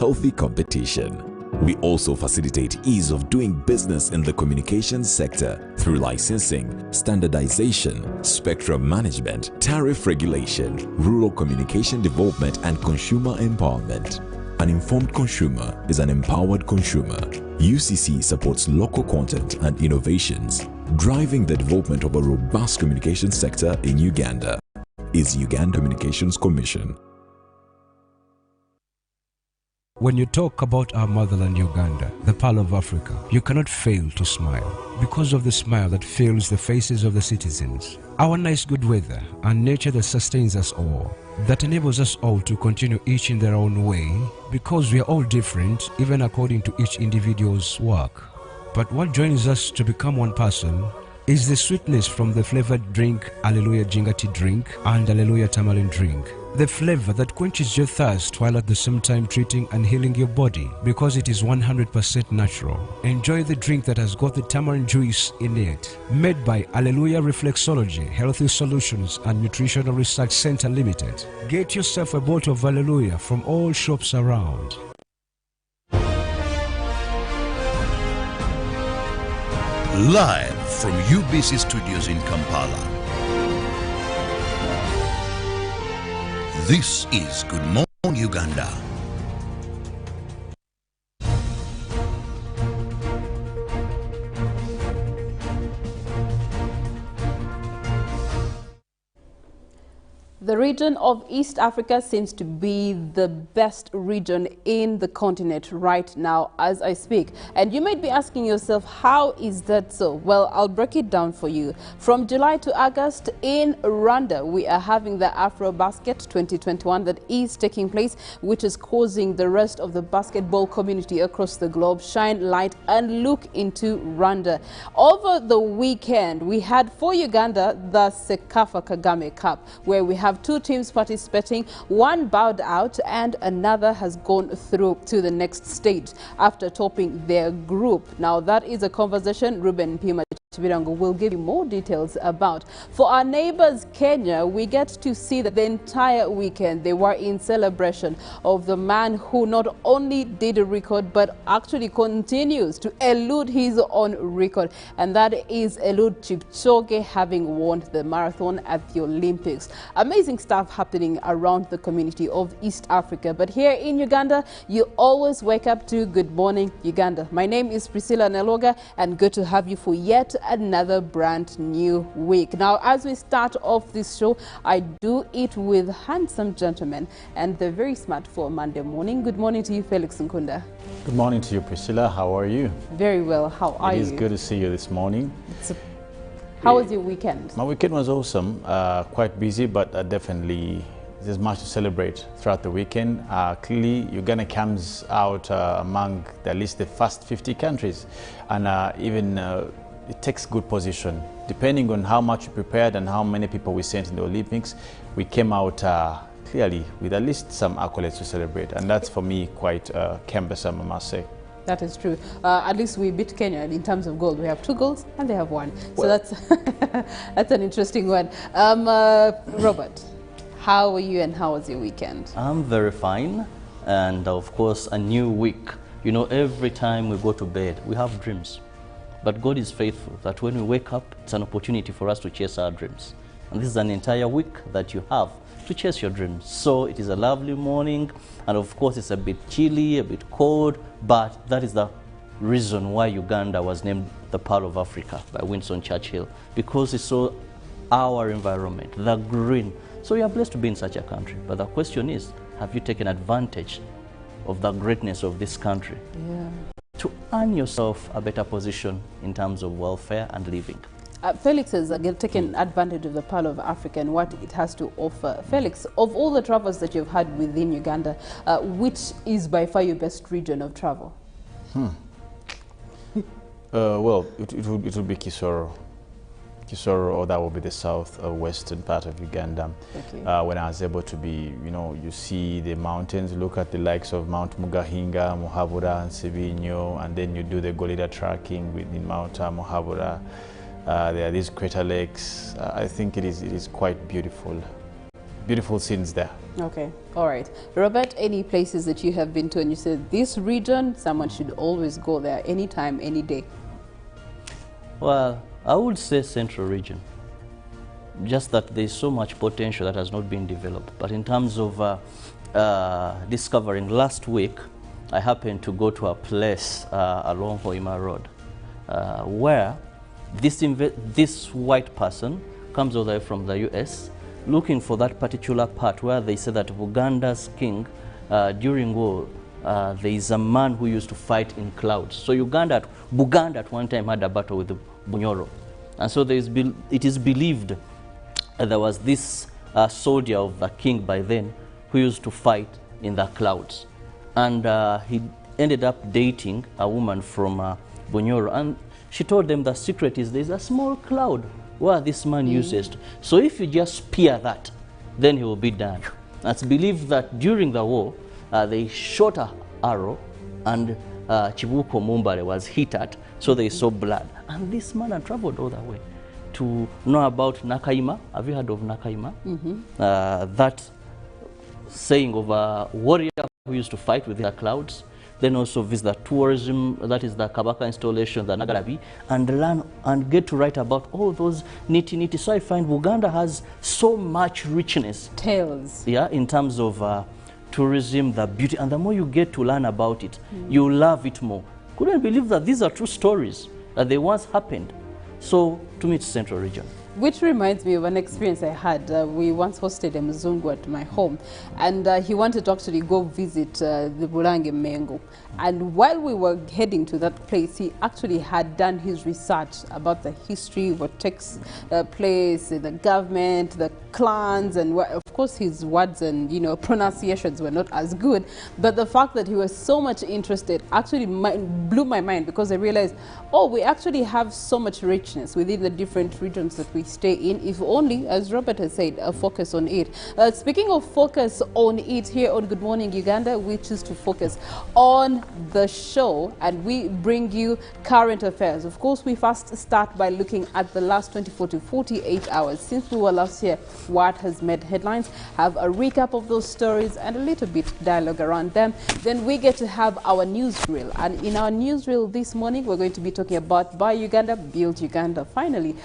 healthy competition. We also facilitate ease of doing business in the communications sector through licensing, standardization, spectrum management, tariff regulation, rural communication development, and consumer empowerment. An informed consumer is an empowered consumer. UCC supports local content and innovations, driving the development of a robust communication sector in Uganda. Is Uganda Communications Commission. When you talk about our motherland Uganda, the Pearl of Africa, you cannot fail to smile because of the smile that fills the faces of the citizens. Our nice good weather and nature that sustains us all, that enables us all to continue each in their own way because we are all different even according to each individual's work. But what joins us to become one person is the sweetness from the flavored drink Alleluia Jingati drink and Alleluia Tamarind drink. The flavor that quenches your thirst while at the same time treating and healing your body because it is 100% natural. Enjoy the drink that has got the tamarind juice in it. Made by Alleluia Reflexology, Healthy Solutions and Nutritional Research Center Limited. Get yourself a bottle of Alleluia from all shops around. Live from UBC Studios in Kampala. This is Good Morning Uganda. The region of East Africa seems to be the best region in the continent right now as I speak. And you might be asking yourself, how is that so? Well, I'll break it down for you. From July to August in Rwanda, we are having the AfroBasket 2021 that is taking place, which is causing the rest of the basketball community across the globe shine light and look into Rwanda. Over the weekend, we had for Uganda the Sekafa Kagame Cup, where we have two teams participating. One bowed out and another has gone through to the next stage after topping their group. Now that is a conversation Ruben Pima will give you more details about. For our neighbors Kenya, we get to see that the entire weekend they were in celebration of the man who not only did a record but actually continues to elude his own record, and that is Eliud Kipchoge, having won the marathon at the Olympics. Amazing stuff happening around the community of East Africa, but here in Uganda you always wake up to Good Morning Uganda. My name is Priscilla Nalwoga, and good to have you for yet another brand new week. Now, as we start off this show, I do it with handsome gentlemen, and they're very smart for Monday morning. Good morning to you, Felix Nkunda. Good morning to you, Priscilla. How are you? Very well. How are you? It is good to see you this morning. How was your weekend? My weekend was awesome. Quite busy, but definitely there's much to celebrate throughout the weekend. Clearly, Uganda comes out among at least the first 50 countries, and even it takes good position. Depending on how much we prepared and how many people we sent in the Olympics, we came out clearly with at least some accolades to celebrate, and that's for me quite cumbersome, I must say. That is true. At least we beat Kenya in terms of gold. We have 2 golds and they have 1. So that's that's an interesting one. Robert, how are you and how was your weekend? I'm very fine, and of course a new week. You know, every time we go to bed we have dreams, but God is faithful that when we wake up it's an opportunity for us to chase our dreams, and this is an entire week that you have to chase your dreams. So it is a lovely morning, and of course it's a bit chilly, a bit cold, but that is the reason why Uganda was named the Pearl of Africa by Winston Churchill, because it saw our environment, the green. So we are blessed to be in such a country, but the question is, have you taken advantage of the greatness of this country to earn yourself a better position in terms of welfare and living? Felix has again taken advantage of the Pearl of Africa and what it has to offer. Felix, of all the travels that you've had within Uganda, which is by far your best region of travel? Well, it will be Kisoro. Kisoro, or that will be the south western part of Uganda. Okay. When I was able to be, you know, you see the mountains, look at the likes of Mount Mugahinga, Muhabura, and Sevinyo, and then you do the gorilla trekking within Mount Muhabura. There are these crater lakes. I think it is quite beautiful. beautiful scenes there. Okay, all right. Robert, any places that you have been to and you said this region, someone should always go there anytime, any day? Well, I would say Central region. Just that there's so much potential that has not been developed. But in terms of discovering, last week I happened to go to a place along Hoima Road where this white person comes all the way from the US looking for that particular part where they say that Uganda's king during war, there is a man who used to fight in clouds. So Buganda at one time had a battle with Bunyoro. And so it is believed there was this soldier of the king by then who used to fight in the clouds. And he ended up dating a woman from Bunyoro. And she told them the secret is there's a small cloud where this man uses to. So if you just spear that, then he will be done. It's believed that during the war, they shot an arrow and Chibuko Mumbare was hit at, so they saw blood. And this man had traveled all the way to know about Nakaima. Have you heard of Nakaima? That saying of a warrior who used to fight with the clouds. Then also visit the tourism, that is the Kabaka installation, the Nagarabi, and learn and get to write about all those nitty-nitty. So I find Uganda has so much richness. Tales. Yeah, in terms of tourism, the beauty, and the more you get to learn about it, you love it more. Couldn't believe that these are true stories, that they once happened. So to me, it's Central region. Which reminds me of an experience I had. We once hosted a Mzungu at my home, and he wanted to actually go visit the Burange Mengo. And while we were heading to that place, he actually had done his research about the history, what takes place in the government, the clans, and of course his words and pronunciations were not as good. But the fact that he was so much interested actually blew my mind, because I realized, oh, we actually have so much richness within the different regions that we stay in, if only, as Robert has said, focus on it. Speaking of focus on it, here on Good Morning Uganda, we choose to focus on the show and we bring you current affairs. Of course, we first start by looking at the last 24 to 48 hours since we were last here. What has made headlines, have a recap of those stories and a little bit dialogue around them. Then we get to have our newsreel, and in our newsreel this morning we're going to be talking about Buy Uganda, Build Uganda. Finally,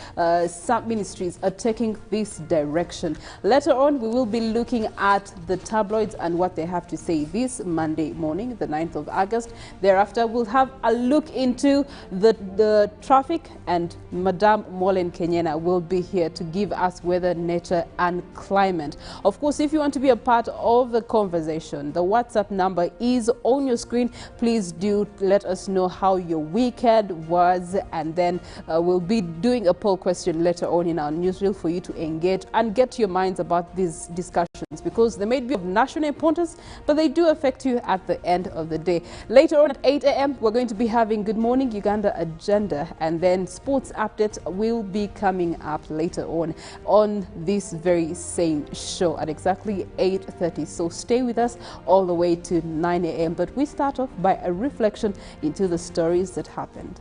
some ministries are taking this direction. Later on, we will be looking at the tabloids and what they have to say this Monday morning, the 9th of August. Thereafter, we'll have a look into the traffic, and Madame Molen Kenyana will be here to give us weather, nature and climate. Of course, if you want to be a part of the conversation, the WhatsApp number is on your screen. Please do let us know how your weekend was, and then we'll be doing a poll question later on in our newsreel for you to engage and get your minds about these discussions, because they may be of national importance, but they do affect you at the end of the day. Later on at 8 a.m. we're going to be having Good Morning Uganda agenda, and then sports updates will be coming up later on this very same show at exactly 8:30. So stay with us all the way to 9 a.m. But we start off by a reflection into the stories that happened.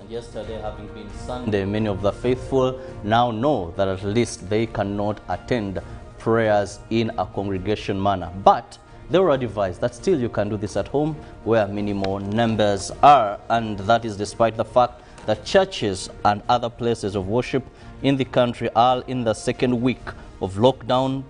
Yesterday, having been Sunday, many of the faithful now know that at least they cannot attend prayers in a congregation manner. But they were advised that still you can do this at home where minimal numbers are. And that is despite the fact that churches and other places of worship in the country are in the second week of lockdown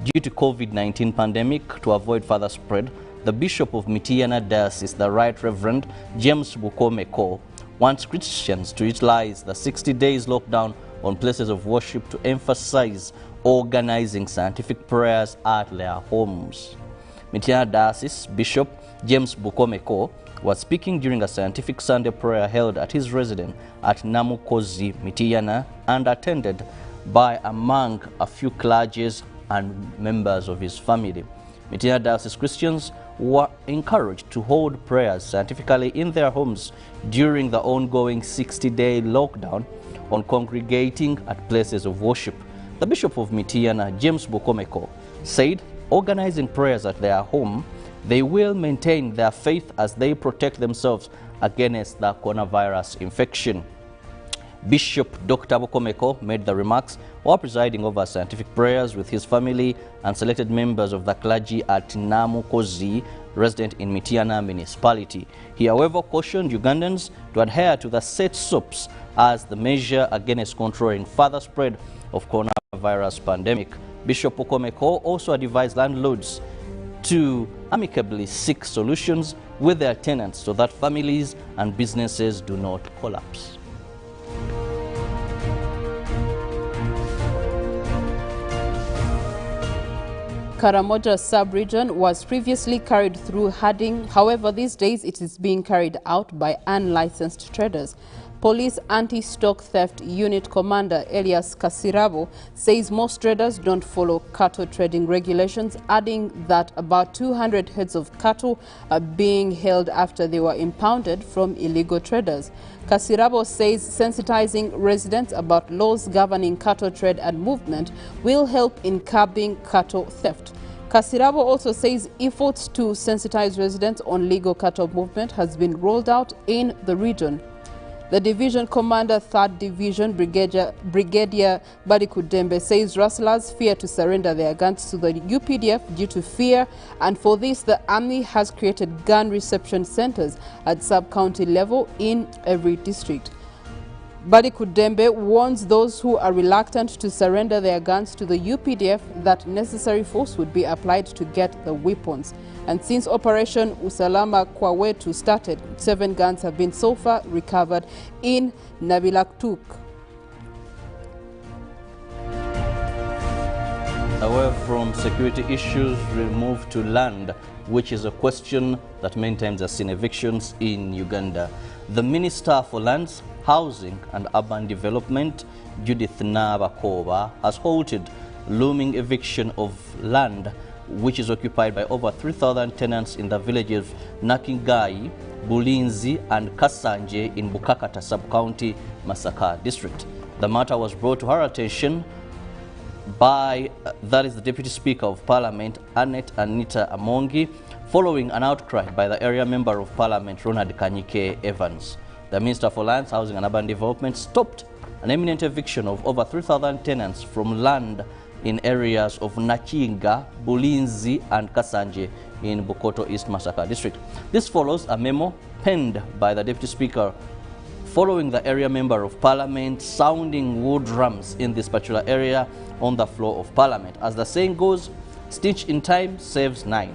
due to COVID-19 pandemic. To avoid further spread, the Bishop of Mityana Diocese, the Right Reverend James Bukomeko, wants Christians to utilize the 60 days lockdown on places of worship to emphasize organizing scientific prayers at their homes. Mityana Diocese Bishop James Bukomeko was speaking during a scientific Sunday prayer held at his residence at Namukozi, Mityana, and attended by among a few clergies and members of his family. Mityana Diocese Christians were encouraged to hold prayers scientifically in their homes during the ongoing 60-day lockdown on congregating at places of worship. The Bishop of Mityana, James Bukomeko, said organizing prayers at their home, they will maintain their faith as they protect themselves against the coronavirus infection. Bishop Dr. Bokomeko made the remarks while presiding over scientific prayers with his family and selected members of the clergy at Namukozi, resident in Mityana municipality. He, however, cautioned Ugandans to adhere to the set SOPs as the measure against controlling further spread of coronavirus pandemic. Bishop Bokomeko also advised landlords to amicably seek solutions with their tenants so that families and businesses do not collapse. Karamoja sub-region was previously carried through herding. However, these days it is being carried out by unlicensed traders. Police Anti-Stock Theft Unit Commander Elias Kirabo says most traders don't follow cattle trading regulations, adding that about 200 heads of cattle are being held after they were impounded from illegal traders. Kirabo says sensitizing residents about laws governing cattle trade and movement will help in curbing cattle theft. Kirabo also says efforts to sensitize residents on legal cattle movement has been rolled out in the region. The division commander, 3rd Division, Brigadier Badiku Dembe, says rustlers fear to surrender their guns to the UPDF due to fear, and for this the army has created gun reception centers at sub-county level in every district. Badiku Dembe warns those who are reluctant to surrender their guns to the UPDF that necessary force would be applied to get the weapons. And since Operation Usalama Kwawetu started, 7 guns have been so far recovered in Nabilaktuk. Away from security issues, we move to land, which is a question that many times has seen evictions in Uganda. The Minister for Lands, Housing and Urban Development, Judith Nabakoba, has halted looming eviction of land which is occupied by over 3,000 tenants in the villages of Nakingai, Bulinzi and Kasanje in Bukakata sub-county, Masaka district. The matter was brought to her attention by, that is the Deputy Speaker of Parliament, Anita Amongi, following an outcry by the area Member of Parliament, Ronald Kanyike Evans. The Minister for Lands, Housing and Urban Development stopped an imminent eviction of over 3,000 tenants from land in areas of Nachinga, Bulinzi and Kasanje in Bukoto East Masaka district. This follows a memo penned by the Deputy Speaker following the area Member of Parliament sounding war drums in this particular area on the floor of Parliament. As the saying goes, stitch in time saves 9.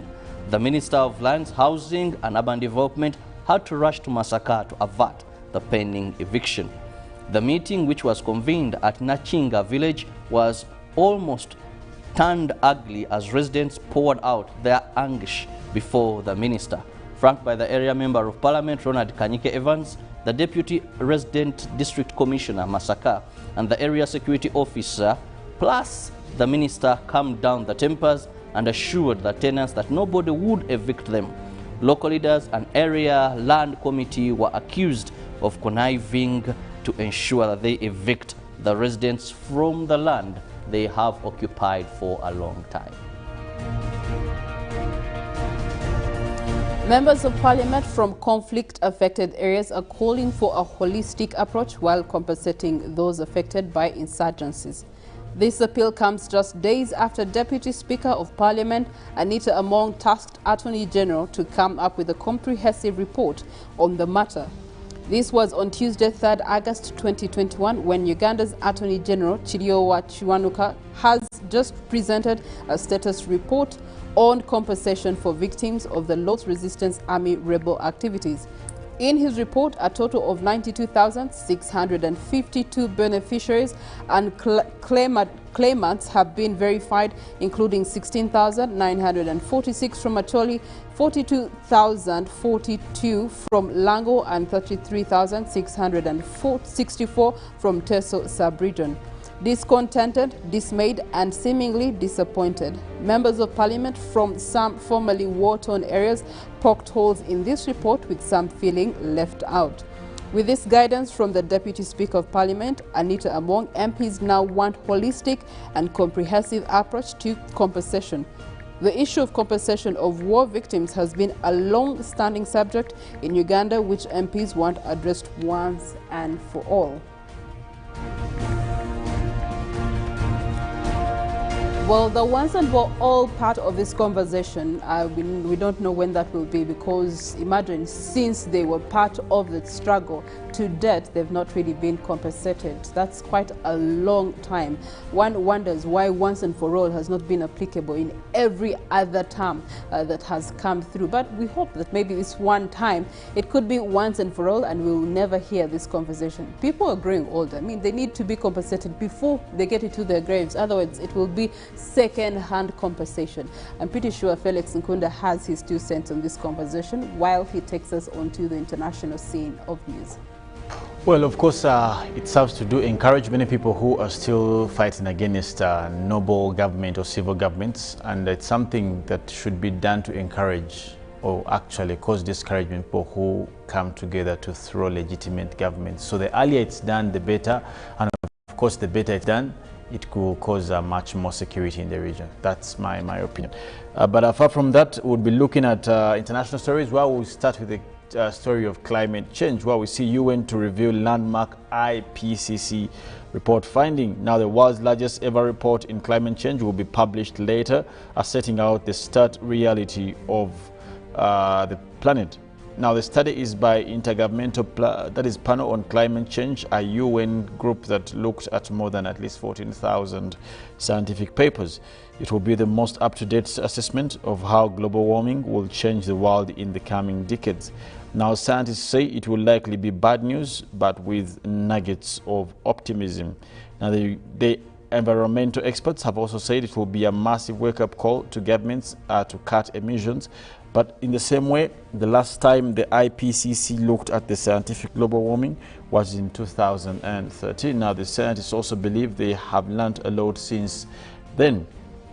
The Minister of Lands, Housing and Urban Development had to rush to Masaka to avert the pending eviction. The meeting, which was convened at Nachinga village, was almost turned ugly as residents poured out their anguish before the minister. Flanked by the area Member of Parliament, Ronald Kanyike Evans, the Deputy Resident District Commissioner, Masaka, and the Area Security Officer, plus the minister, calmed down the tempers and assured the tenants that nobody would evict them. Local leaders and area land committee were accused of conniving to ensure that they evict the residents from the land they have occupied for a long time. Members of Parliament from conflict-affected areas are calling for a holistic approach while compensating those affected by insurgencies. This appeal comes just days after Deputy Speaker of Parliament Anita Among tasked Attorney General to come up with a comprehensive report on the matter. This was on Tuesday, 3rd August 2021, when Uganda's Attorney General Kirabo Kiwanuka has just presented a status report on compensation for victims of the Lord's Resistance Army rebel activities. In his report, a total of 92,652 beneficiaries and claimants have been verified, including 16,946 from Acholi, 42,042 from Lango, and 33,664 from Teso sub-region. Discontented, dismayed, and seemingly disappointed, members of Parliament from some formerly war-torn areas poked holes in this report, with some feeling left out. With this guidance from the Deputy Speaker of Parliament, Anita Among, MPs now want holistic and comprehensive approach to compensation. The issue of compensation of war victims has been a long-standing subject in Uganda, which MPs want addressed once and for all. Well, the once and for all part of this conversation, we don't know when that will be, because imagine, since they were part of the struggle to date, they've not really been compensated. That's quite a long time. One wonders why once and for all has not been applicable in every other term that has come through. But we hope that maybe this one time it could be once and for all, and we'll never hear this conversation. People are growing older. I mean, they need to be compensated before they get into their graves. Otherwise, it will be second-hand compensation. I'm pretty sure Felix Nkunda has his 2 cents on this conversation while he takes us onto the international scene of news. Well, of course, it serves to do encourage many people who are still fighting against noble government or civil governments, and it's something that should be done to encourage or actually cause discouragement people who come together to throw legitimate governments. So the earlier it's done, the better, and of course, the better it's done, it could cause much more security in the region. That's my opinion. But apart from that, we'll be looking at international stories. Well, we'll start with the story of climate change, where we see UN to reveal landmark IPCC report finding. Now, the world's largest ever report in climate change will be published later, setting out the stark reality of the planet. Now, the study is by Intergovernmental Panel on Climate Change, a UN group that looked at more than at least 14,000 scientific papers. It will be the most up-to-date assessment of how global warming will change the world in the coming decades. Now, scientists say it will likely be bad news, but with nuggets of optimism. Now, the environmental experts have also said it will be a massive wake-up call to governments to cut emissions. But in the same way, the last time the IPCC looked at the scientific global warming was in 2013. Now, the scientists also believe they have learned a lot since then.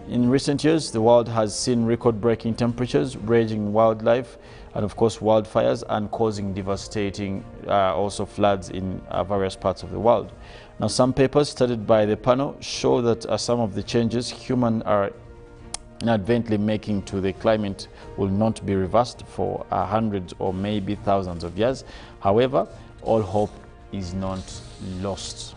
In recent years, the world has seen record-breaking temperatures, raging wildlife, and of course wildfires, and causing devastating also floods in various parts of the world. Now, some papers studied by the panel show that some of the changes humans are inadvertently making to the climate will not be reversed for hundreds or maybe thousands of years. However, all hope is not lost.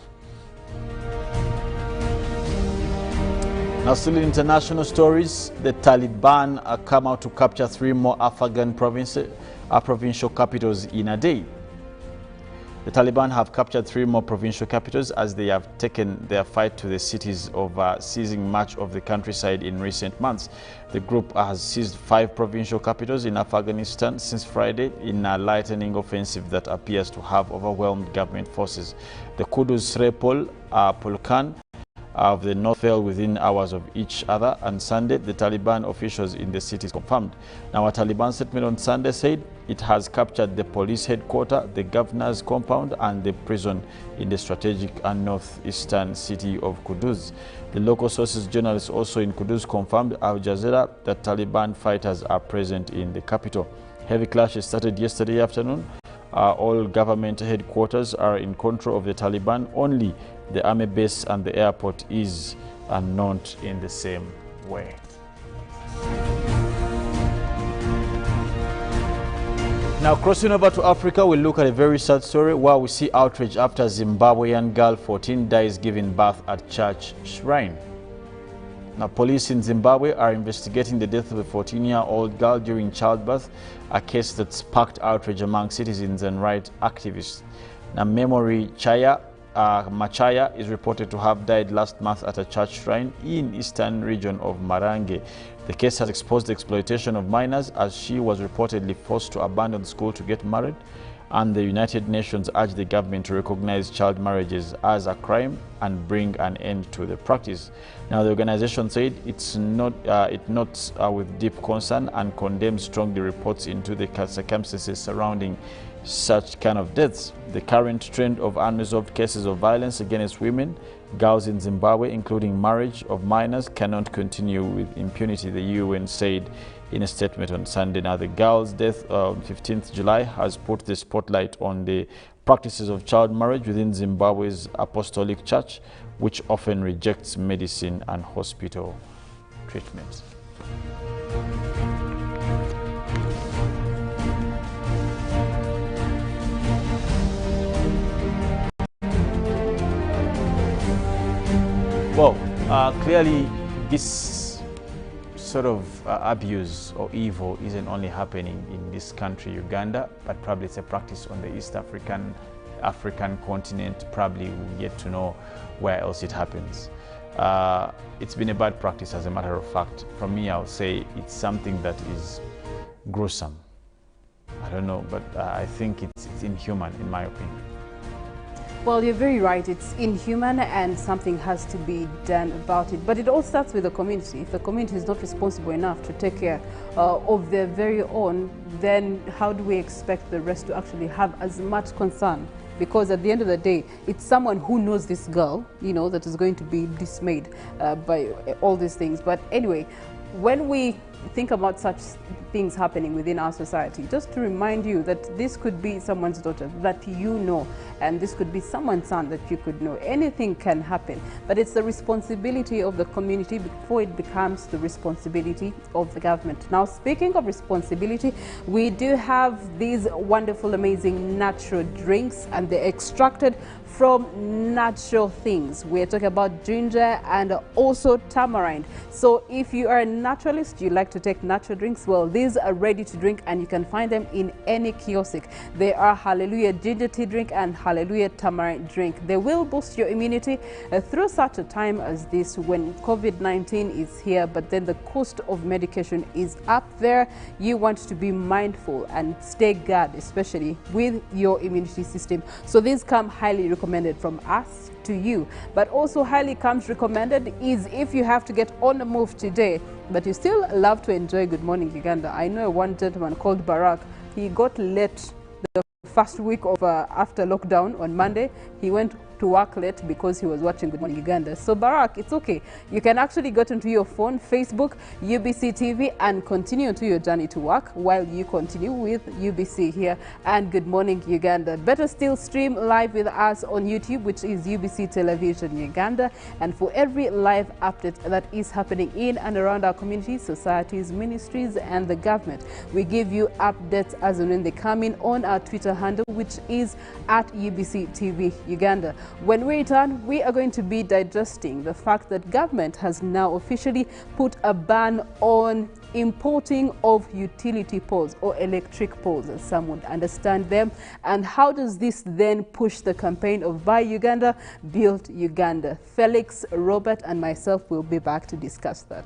Now, still in international stories, the Taliban come out to capture 3 more Afghan provincial capitals in a day. The Taliban have captured 3 more provincial capitals as they have taken their fight to the cities of seizing much of the countryside in recent months. The group has seized 5 provincial capitals in Afghanistan since Friday in a lightning offensive that appears to have overwhelmed government forces. The Kudus, Srepol, Polkan of the north fell within hours of each other, and Sunday the Taliban officials in the cities confirmed. Now, a Taliban statement on Sunday said it has captured the police headquarters, the governor's compound, and the prison in the strategic and northeastern city of Kudus. The local sources journalists also in Kudus confirmed Al Jazeera that Taliban fighters are present in the capital. Heavy clashes started yesterday afternoon. All government headquarters are in control of the Taliban. Only the army base and the airport are not in the same way. Now, crossing over to Africa, we look at a very sad story where we see outrage after Zimbabwean girl 14 dies giving birth at church shrine. Now, police in Zimbabwe are investigating the death of a 14-year-old girl during childbirth, a case that sparked outrage among citizens and rights activists. Now, Memory Machaya is reported to have died last month at a church shrine in eastern region of Marange. The case has exposed the exploitation of minors, as she was reportedly forced to abandon school to get married, and the United Nations urged the government to recognize child marriages as a crime and bring an end to the practice. Now, the organization said it notes with deep concern and condemns strongly reports into the circumstances surrounding such kind of deaths. The current trend of unresolved cases of violence against women, girls in Zimbabwe, including marriage of minors, cannot continue with impunity, the UN said in a statement on Sunday. Now, the girl's death on 15th July has put the spotlight on the practices of child marriage within Zimbabwe's Apostolic Church, which often rejects medicine and hospital treatments. Well, clearly This sort of abuse or evil isn't only happening in this country, Uganda, but probably it's a practice on the East African continent. Probably we'll get to know where else it happens. It's been a bad practice, as a matter of fact. For me, I'll say it's something that is gruesome. I don't know, but I think it's inhuman, in my opinion. Well, you're very right. It's inhuman and something has to be done about it. But it all starts with the community. If the community is not responsible enough to take care of their very own, then how do we expect the rest to actually have as much concern? Because at the end of the day, it's someone who knows this girl, you know, that is going to be dismayed by all these things. But anyway, when we think about such things happening within our society, just to remind you that this could be someone's daughter that you know, and this could be someone's son that you could know. Anything can happen, but it's the responsibility of the community before it becomes the responsibility of the government. Now, speaking of responsibility, we do have these wonderful, amazing natural drinks, and they're extracted from natural things. We're talking about ginger and also tamarind. So if you are a naturalist, you like to take natural drinks, well, these are ready to drink and you can find them in any kiosk. They are Hallelujah ginger tea drink and Hallelujah tamarind drink. They will boost your immunity through such a time as this when COVID-19 is here, but then the cost of medication is up there. You want to be mindful and stay guard, especially with your immunity system. So these come highly recommended from us to you, but also highly comes recommended is if you have to get on the move today, but you still love to enjoy Good Morning Uganda. I know one gentleman called Barack. He got late the first week of after lockdown on Monday. He went to work late because he was watching Good Morning Uganda. So Barack, it's okay. You can actually get into your phone, Facebook, UBC TV, and continue to your journey to work while you continue with UBC here and Good Morning Uganda. Better still, stream live with us on YouTube, which is UBC Television Uganda. And for every live update that is happening in and around our communities, societies, ministries, and the government, we give you updates as and when they come in on our Twitter handle, which is at UBC TV Uganda. When we return, we are going to be digesting the fact that government has now officially put a ban on importing of utility poles or electric poles, as some would understand them. And how does this then push the campaign of Buy Uganda, Build Uganda? Felix, Robert, and myself will be back to discuss that.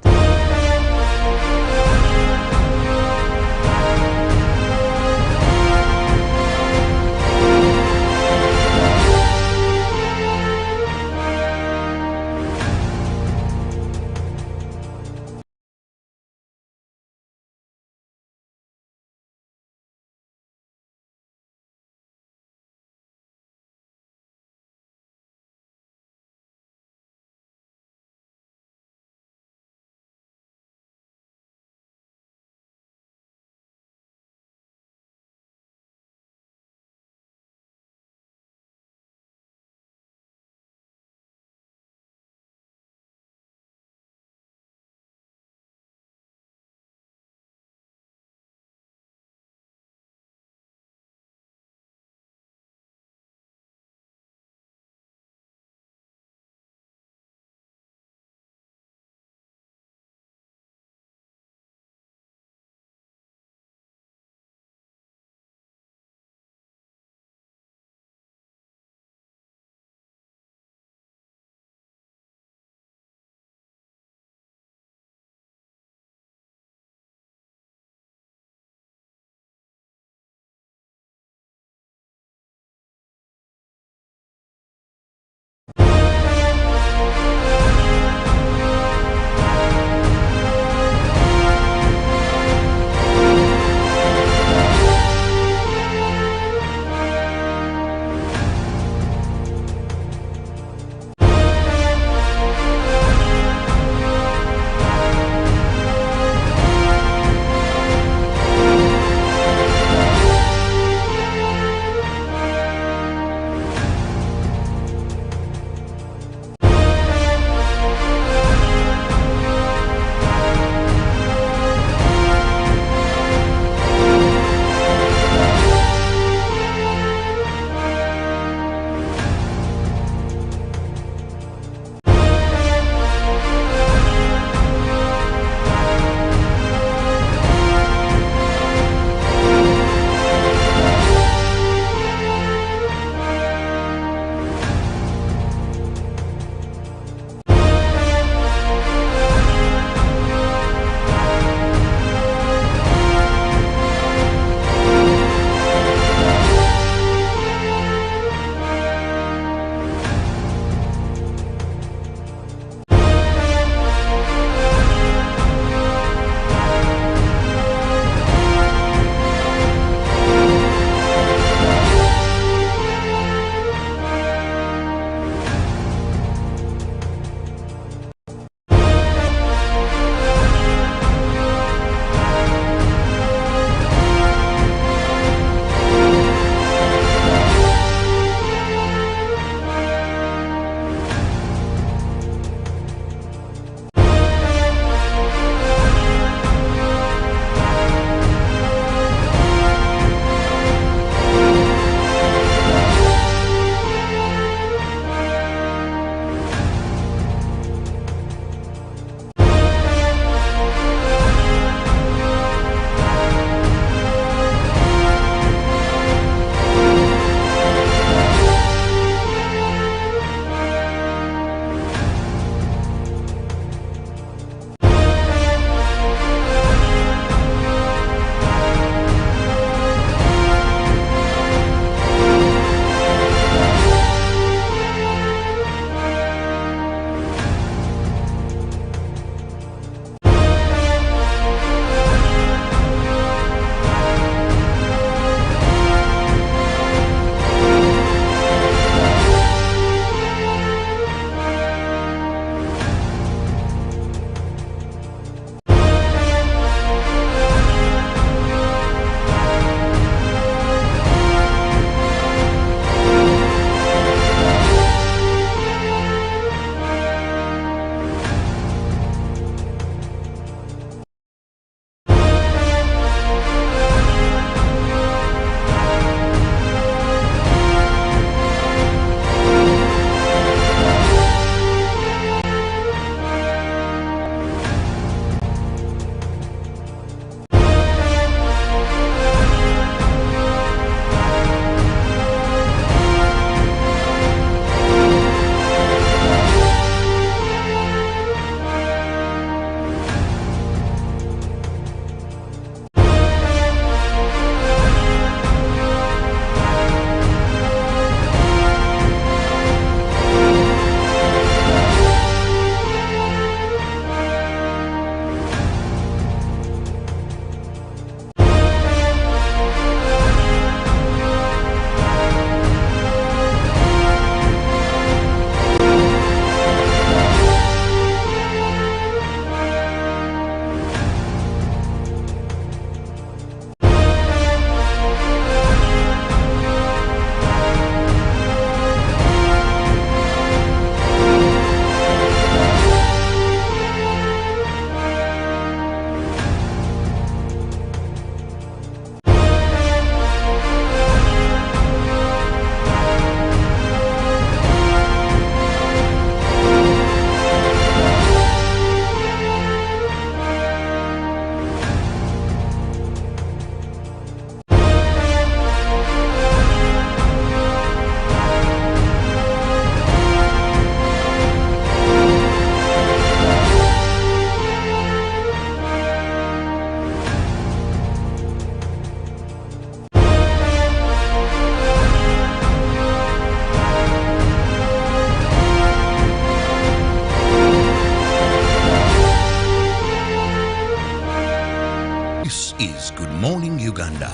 Uganda.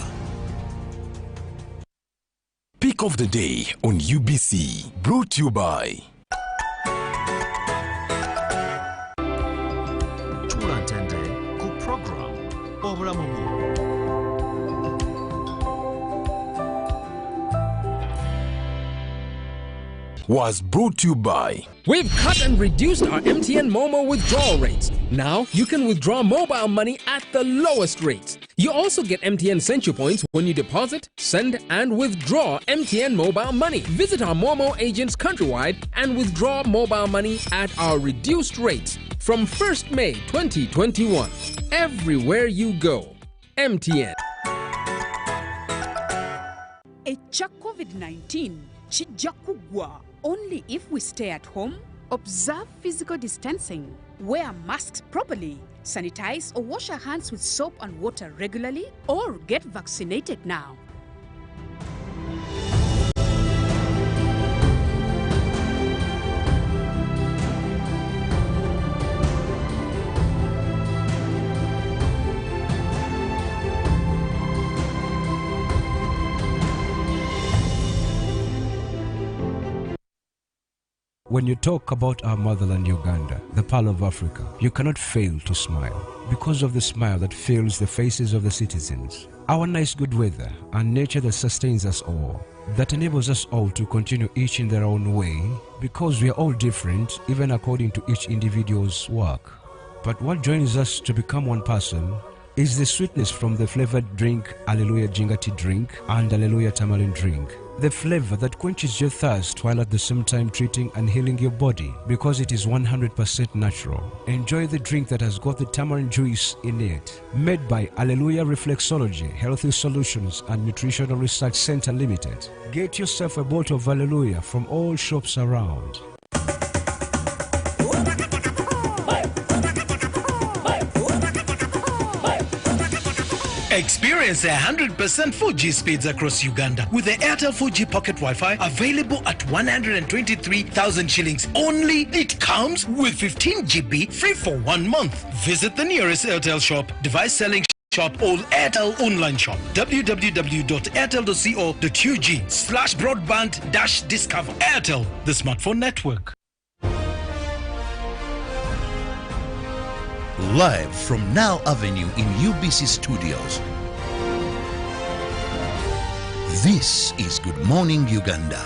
Pick of the day on UBC, brought to you by Tulantende ku program obulamu bwo. was brought to you by We've cut and reduced our MTN Momo withdrawal rates. Now you can withdraw mobile money at the lowest rates. You also get MTN Century Points when you deposit, send, and withdraw MTN mobile money. Visit our Momo agents countrywide and withdraw mobile money at our reduced rates from 1st May 2021. Everywhere you go, MTN. Echa COVID-19 kijja kuggwa only if we stay at home, observe physical distancing, wear masks properly, sanitize or wash our hands with soap and water regularly, or get vaccinated now. When you talk about our motherland Uganda, the pearl of Africa, you cannot fail to smile because of the smile that fills the faces of the citizens. Our nice good weather and nature that sustains us all, that enables us all to continue each in their own way because we are all different even according to each individual's work. But what joins us to become one person is the sweetness from the flavored drink Alleluia Jingati drink and Alleluia Tamarind drink. The flavor that quenches your thirst while at the same time treating and healing your body because it is 100% natural. Enjoy the drink that has got the tamarind juice in it. Made by Alleluia Reflexology, Healthy Solutions and Nutritional Research Center Limited. Get yourself a bottle of Alleluia from all shops around. Experience 100% 4G speeds across Uganda with the Airtel 4G Pocket Wi-Fi available at 123,000 shillings only. It comes with 15 GB free for 1 month. Visit the nearest Airtel shop, device selling shop or Airtel online shop. www.airtel.co.ug/broadband-discover. Airtel, the smartphone network. Live from Now Avenue in UBC Studios. This is Good Morning Uganda.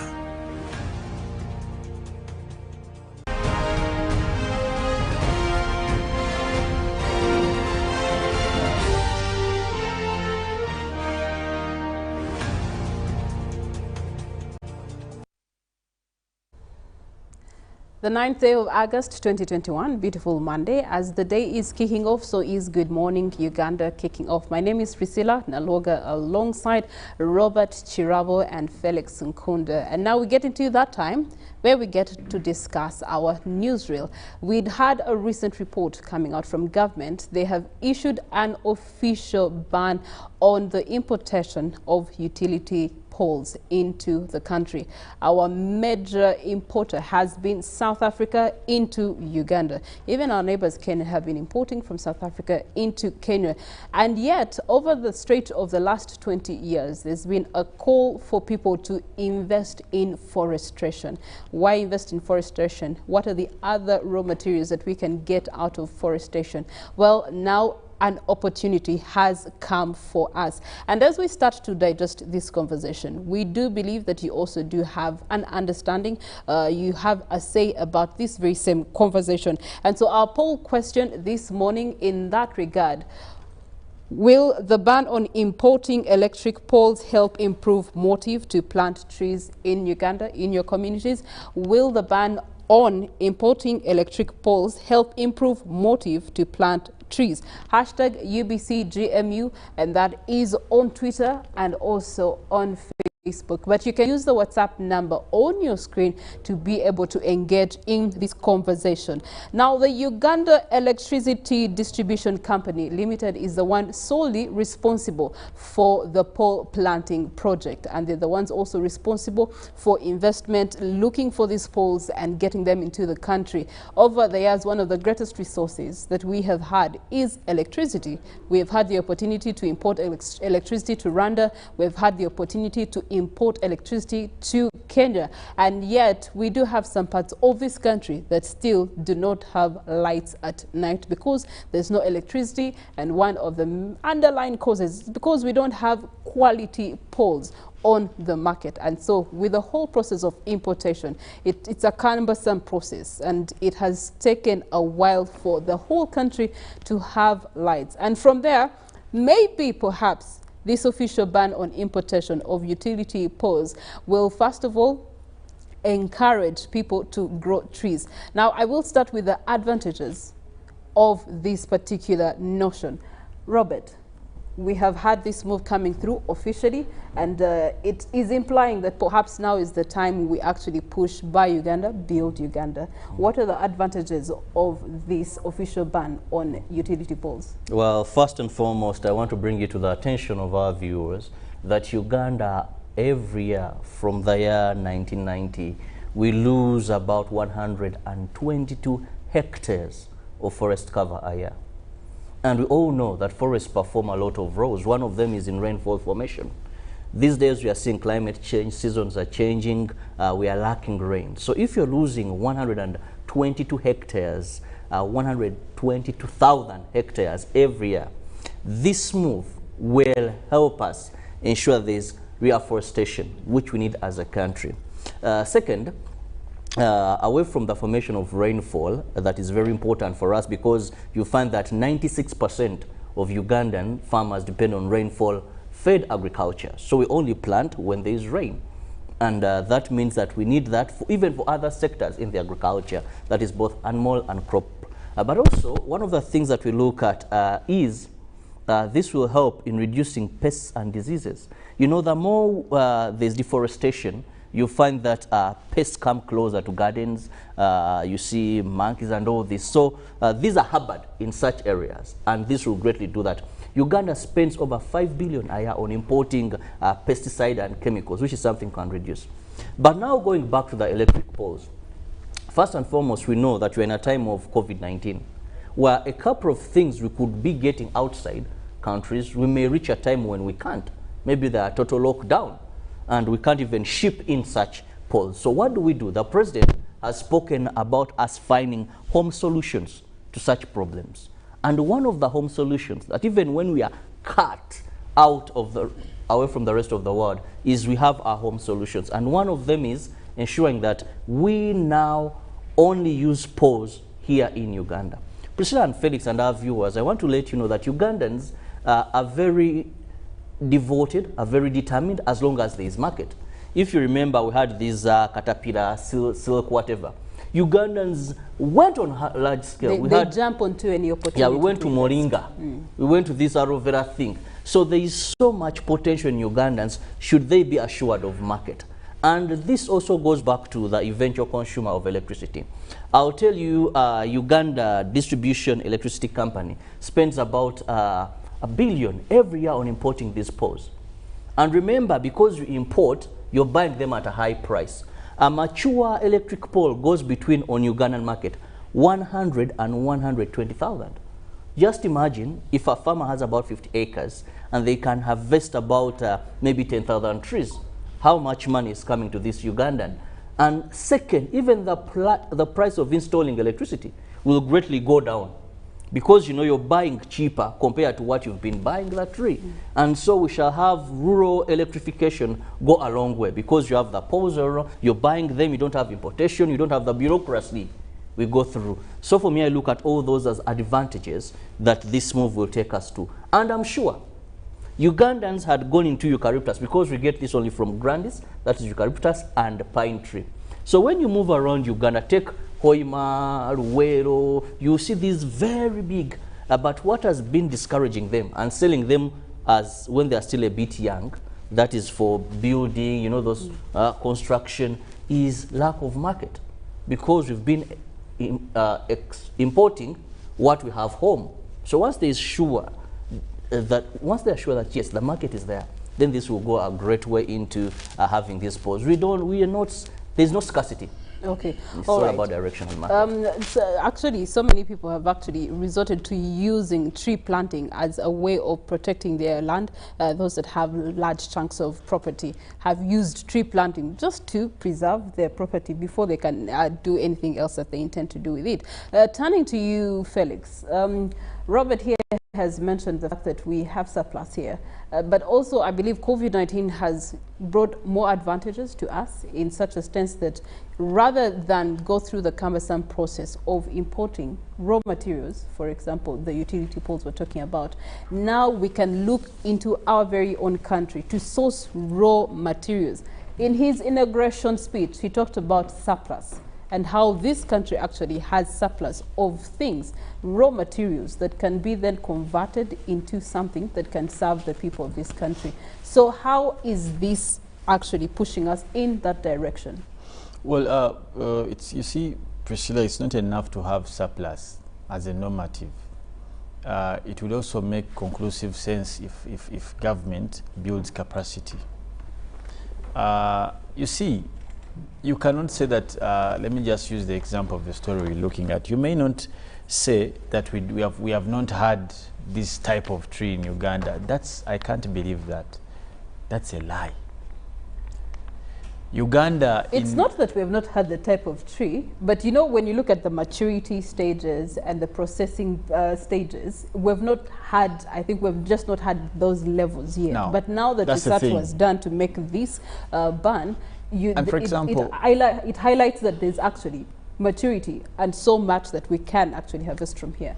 The 9th day of August 2021, beautiful Monday. As the day is kicking off, so is Good Morning Uganda kicking off. My name is Priscilla, Nalwoga, alongside Robert, Kirabo and Felix Nkunda. And now we get into that time where we get to discuss our newsreel. We'd had a recent report coming out from government. They have issued an official ban on the importation of utility poles into the country. Our major importer has been South Africa into Uganda. Even our neighbors Kenya have been importing from South Africa into Kenya. And yet, over the stretch of the last 20 years, there's been a call for people to invest in forestation. Why invest in forestation? What are the other raw materials that we can get out of forestation? Well, now an opportunity has come for us. And as we start to digest this conversation, we do believe that you also do have an understanding, you have a say about this very same conversation. And so our poll question this morning in that regard: will the ban on importing electric poles help improve motive to plant trees in Uganda, in your communities? Will the ban on importing electric poles help improve motive to plant trees? Hashtag UBCGMU, and that is on Twitter and also on Facebook, but you can use the WhatsApp number on your screen to be able to engage in this conversation. Now, the Uganda Electricity Distribution Company Limited is the one solely responsible for the pole planting project, and they're the ones also responsible for investment, looking for these poles and getting them into the country. Over the years, one of the greatest resources that we have had is electricity. We have had the opportunity to import electricity to Rwanda. We've had the opportunity to import electricity to Kenya, and yet we do have some parts of this country that still do not have lights at night because there's no electricity, and one of the underlying causes is because we don't have quality poles on the market. And so with the whole process of importation, it's a cumbersome process, and it has taken a while for the whole country to have lights. And from there, maybe perhaps this official ban on importation of utility poles will first of all encourage people to grow trees. Now, I will start with the advantages of this particular notion. Robert, we have had this move coming through officially, and it is implying that perhaps now is the time we actually push Buy Uganda, Build Uganda. What are the advantages of this official ban on utility poles? Well, first and foremost, I want to bring you to the attention of our viewers that Uganda, every year from the year 1990, we lose about 122 hectares of forest cover a year. And we all know that forests perform a lot of roles. One of them is in rainfall formation. These days we are seeing climate change, seasons are changing, we are lacking rain. So if you're losing 122 hectares, 122,000 hectares every year, this move will help us ensure there's reforestation, which we need as a country. Second, away from the formation of rainfall, that is very important for us because you find that 96% of Ugandan farmers depend on rainfall-fed agriculture. So we only plant when there is rain. And that means that we need that even for other sectors in the agriculture, that is both animal and crop. But also, one of the things that we look at is this will help in reducing pests and diseases. You know, the more there's deforestation, you find that pests come closer to gardens, you see monkeys and all this. So these are harbored in such areas, and this will greatly do that. Uganda spends over 5 billion a year on importing pesticide and chemicals, which is something can reduce. But now going back to the electric poles, first and foremost, we know that we're in a time of COVID-19, where a couple of things we could be getting outside countries, we may reach a time when we can't. Maybe there are total lockdown, and we can't even ship in such poles. So what do? The president has spoken about us finding home solutions to such problems. And one of the home solutions that even when we are cut out of away from the rest of the world is we have our home solutions. And one of them is ensuring that we now only use poles here in Uganda. Priscilla and Felix and our viewers, I want to let you know that Ugandans are very devoted, are very determined as long as there is market. If you remember, we had these caterpillar, silk, whatever. Ugandans went on large scale. They jump onto any opportunity. Yeah, we went to Moringa. We went to this aloe vera thing. So there is so much potential in Ugandans should they be assured of market. And this also goes back to the eventual consumer of electricity. I'll tell you, Uganda Distribution Electricity Company spends about $1 billion every year on importing these poles. And remember, because you import, you're buying them at a high price. A mature electric pole goes between, on Ugandan market, 100 and 120,000. Just imagine if a farmer has about 50 acres and they can harvest about maybe 10,000 trees. How much money is coming to this Ugandan? And second, even the price of installing electricity will greatly go down, because you know you're buying cheaper compared to what you've been buying the tree. And so we shall have rural electrification go a long way, because you have the poles, you're buying them, you don't have importation, you don't have the bureaucracy we go through. So for me, I look at all those as advantages that this move will take us to. And I'm sure Ugandans had gone into eucalyptus, because we get this only from grandis, that is eucalyptus and pine tree. So when you move around Uganda, take Hoima, Ruwero, you see these very big, but what has been discouraging them and selling them as when they are still a bit young, that is for building, you know, those construction, is lack of market, because we've been importing what we have home. So once they're sure that yes, the market is there, then this will go a great way into having these poles. There's no scarcity. Okay, it's all about direction and market. So actually, so many people have actually resorted to using tree planting as a way of protecting their land. Those that have large chunks of property have used tree planting just to preserve their property before they can do anything else that they intend to do with it. Turning to you, Felix, Robert here has mentioned the fact that we have surplus here, but also I believe COVID-19 has brought more advantages to us in such a sense that rather than go through the cumbersome process of importing raw materials, for example, the utility poles we're talking about, now we can look into our very own country to source raw materials. In his inauguration speech, he talked about surplus and how this country actually has surplus of things, raw materials that can be then converted into something that can serve the people of this country. So how is this actually pushing us in that direction? Well, you see, Priscilla, it's not enough to have surplus as a normative. It would also make conclusive sense if government builds capacity. You see, you cannot say that, let me just use the example of the story we're looking at. You may not say that we have not had this type of tree in Uganda. I can't believe that. That's a lie. Uganda... It's not that we have not had the type of tree, but you know, when you look at the maturity stages and the processing stages, we've not had, I think we've just not had those levels yet. No, but now that research was done to make this ban, for example, it highlights that there's actually maturity and so much that we can actually harvest from here.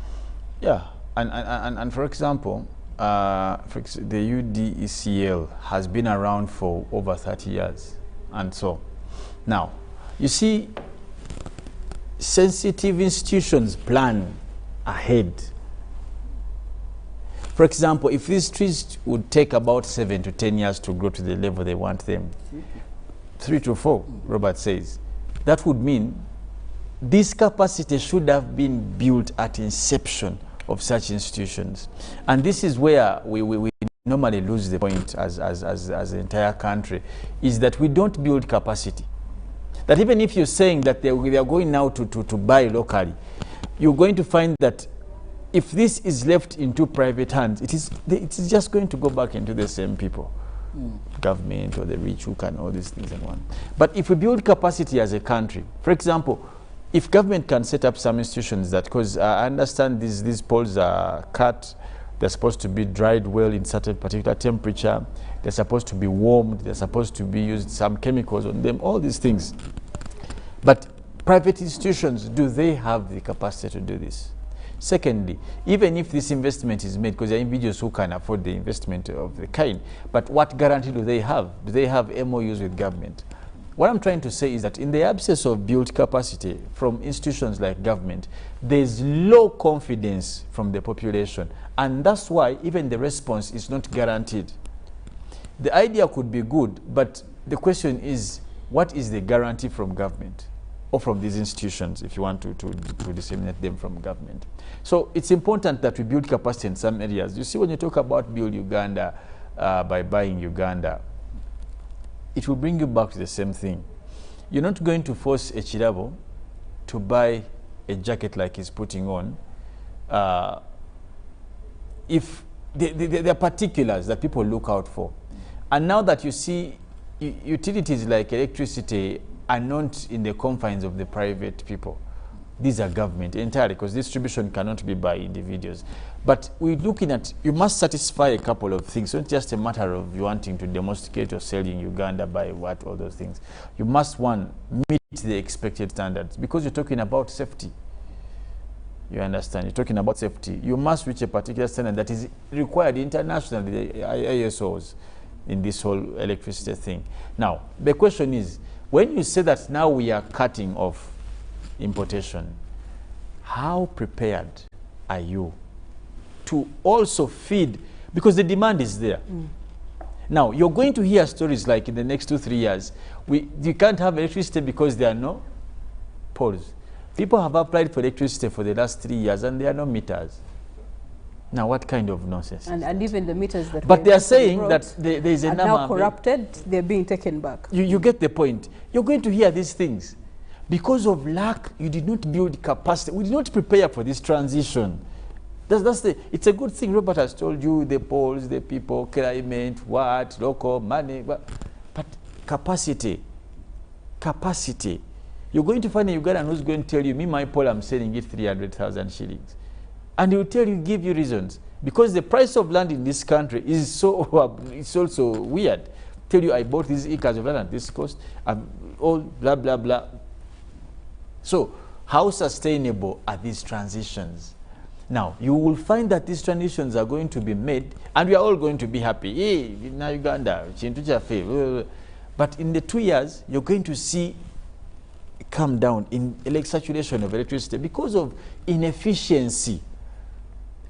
Yeah, and for example, the UDECL has been around for over 30 years. And so, now, you see, sensitive institutions plan ahead. For example, if these trees would take about 7 to 10 years to grow to the level they want them, 3 to 4, Robert says, that would mean this capacity should have been built at inception of such institutions. And this is where we normally lose the point as the entire country, is that we don't build capacity. That even if you're saying that they are going now to buy locally, you're going to find that if this is left into private hands, it is just going to go back into the same people. Government or the rich who can all these things and one. But if we build capacity as a country, for example, if government can set up some institutions that, because I understand these poles are cut, they're supposed to be dried well in certain particular temperature, they're supposed to be warmed, they're supposed to be used some chemicals on them, all these things. But private institutions, do they have the capacity to do this? Secondly, even if this investment is made, because there are individuals who can afford the investment of the kind, but what guarantee do they have? Do they have MOUs with government? What I'm trying to say is that in the absence of built capacity from institutions like government, there's low confidence from the population. And that's why even the response is not guaranteed. The idea could be good, but the question is, what is the guarantee from government or from these institutions if you want to disseminate them from government? So it's important that we build capacity in some areas. You see, when you talk about build Uganda by buying Uganda, it will bring you back to the same thing. You're not going to force a Kirabo to buy a jacket like he's putting on if there are particulars that people look out for. And now that you see utilities like electricity are not in the confines of the private people, these are government entirely, because distribution cannot be by individuals. But we're looking at, you must satisfy a couple of things. It's not just a matter of you wanting to demonstrate or selling Uganda by what, all those things. You must, one, meet the expected standards, because you're talking about safety. You understand? You're talking about safety. You must reach a particular standard that is required internationally, the ISOs, in this whole electricity thing. Now, the question is, when you say that now we are cutting off importation, how prepared are you to also feed, because the demand is there. Now, you're going to hear stories like in the next 2-3 years, you can't have electricity because there are no poles. People have applied for electricity for the last 3 years and there are no meters. Now, what kind of nonsense? And even the meters that but they are saying that there is a number now corrupted, they're being taken back. You get the point. You're going to hear these things. Because of lack, you did not build capacity. We did not prepare for this transition. It's a good thing. Robert has told you the poles, the people, climate, what, local, money. But capacity. You're going to find a Ugandan who's going to tell you, me, my pole, I'm selling it 300,000 shillings. And he'll give you reasons. Because the price of land in this country is so, it's also weird. Tell you, I bought these acres of land at this cost, all blah, blah, blah. So, how sustainable are these transitions? Now, you will find that these transitions are going to be made, and we are all going to be happy. Hey, now Uganda, but in the 2 years, you're going to see come down in saturation of electricity because of inefficiency.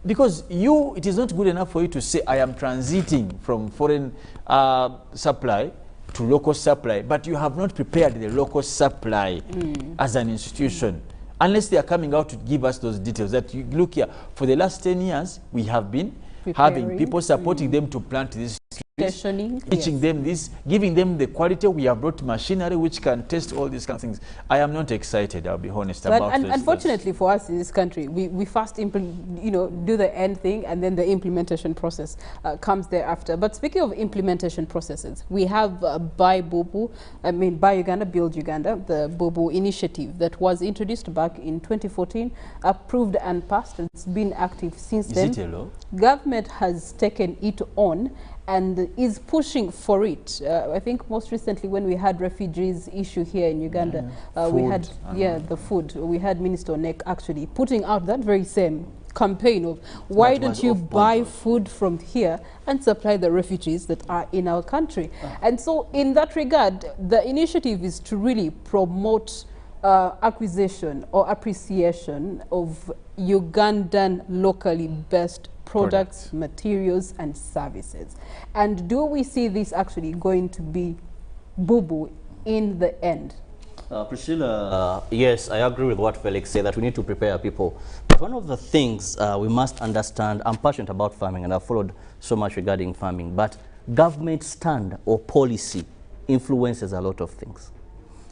Because it is not good enough for you to say, I am transiting from foreign supply to local supply, but you have not prepared the local supply as an institution. Unless they are coming out to give us those details that you look here. For the last 10 years, we have been having people supporting them to plant this, teaching them this, giving them the quality. We have brought machinery which can test all these kind of things. I am not excited, I'll be honest about this. Unfortunately for us in this country, we first do the end thing, and then the implementation process comes thereafter. But speaking of implementation processes, we have Buy Uganda, Build Uganda, the Bubu initiative that was introduced back in 2014, approved and passed. It's been active since then. Is it a law? Government has taken it on and is pushing for it. I think most recently when we had refugees issue here in Uganda, we had the food. We had Minister Onek actually putting out that very same campaign of why don't you buy food from here and supply the refugees that are in our country. And so in that regard, the initiative is to really promote acquisition or appreciation of Ugandan locally based products, materials, and services. And do we see this actually going to be boo-boo in the end? Priscilla, yes, I agree with what Felix said, that we need to prepare people. But one of the things we must understand, I'm passionate about farming and I've followed so much regarding farming, but government stand or policy influences a lot of things.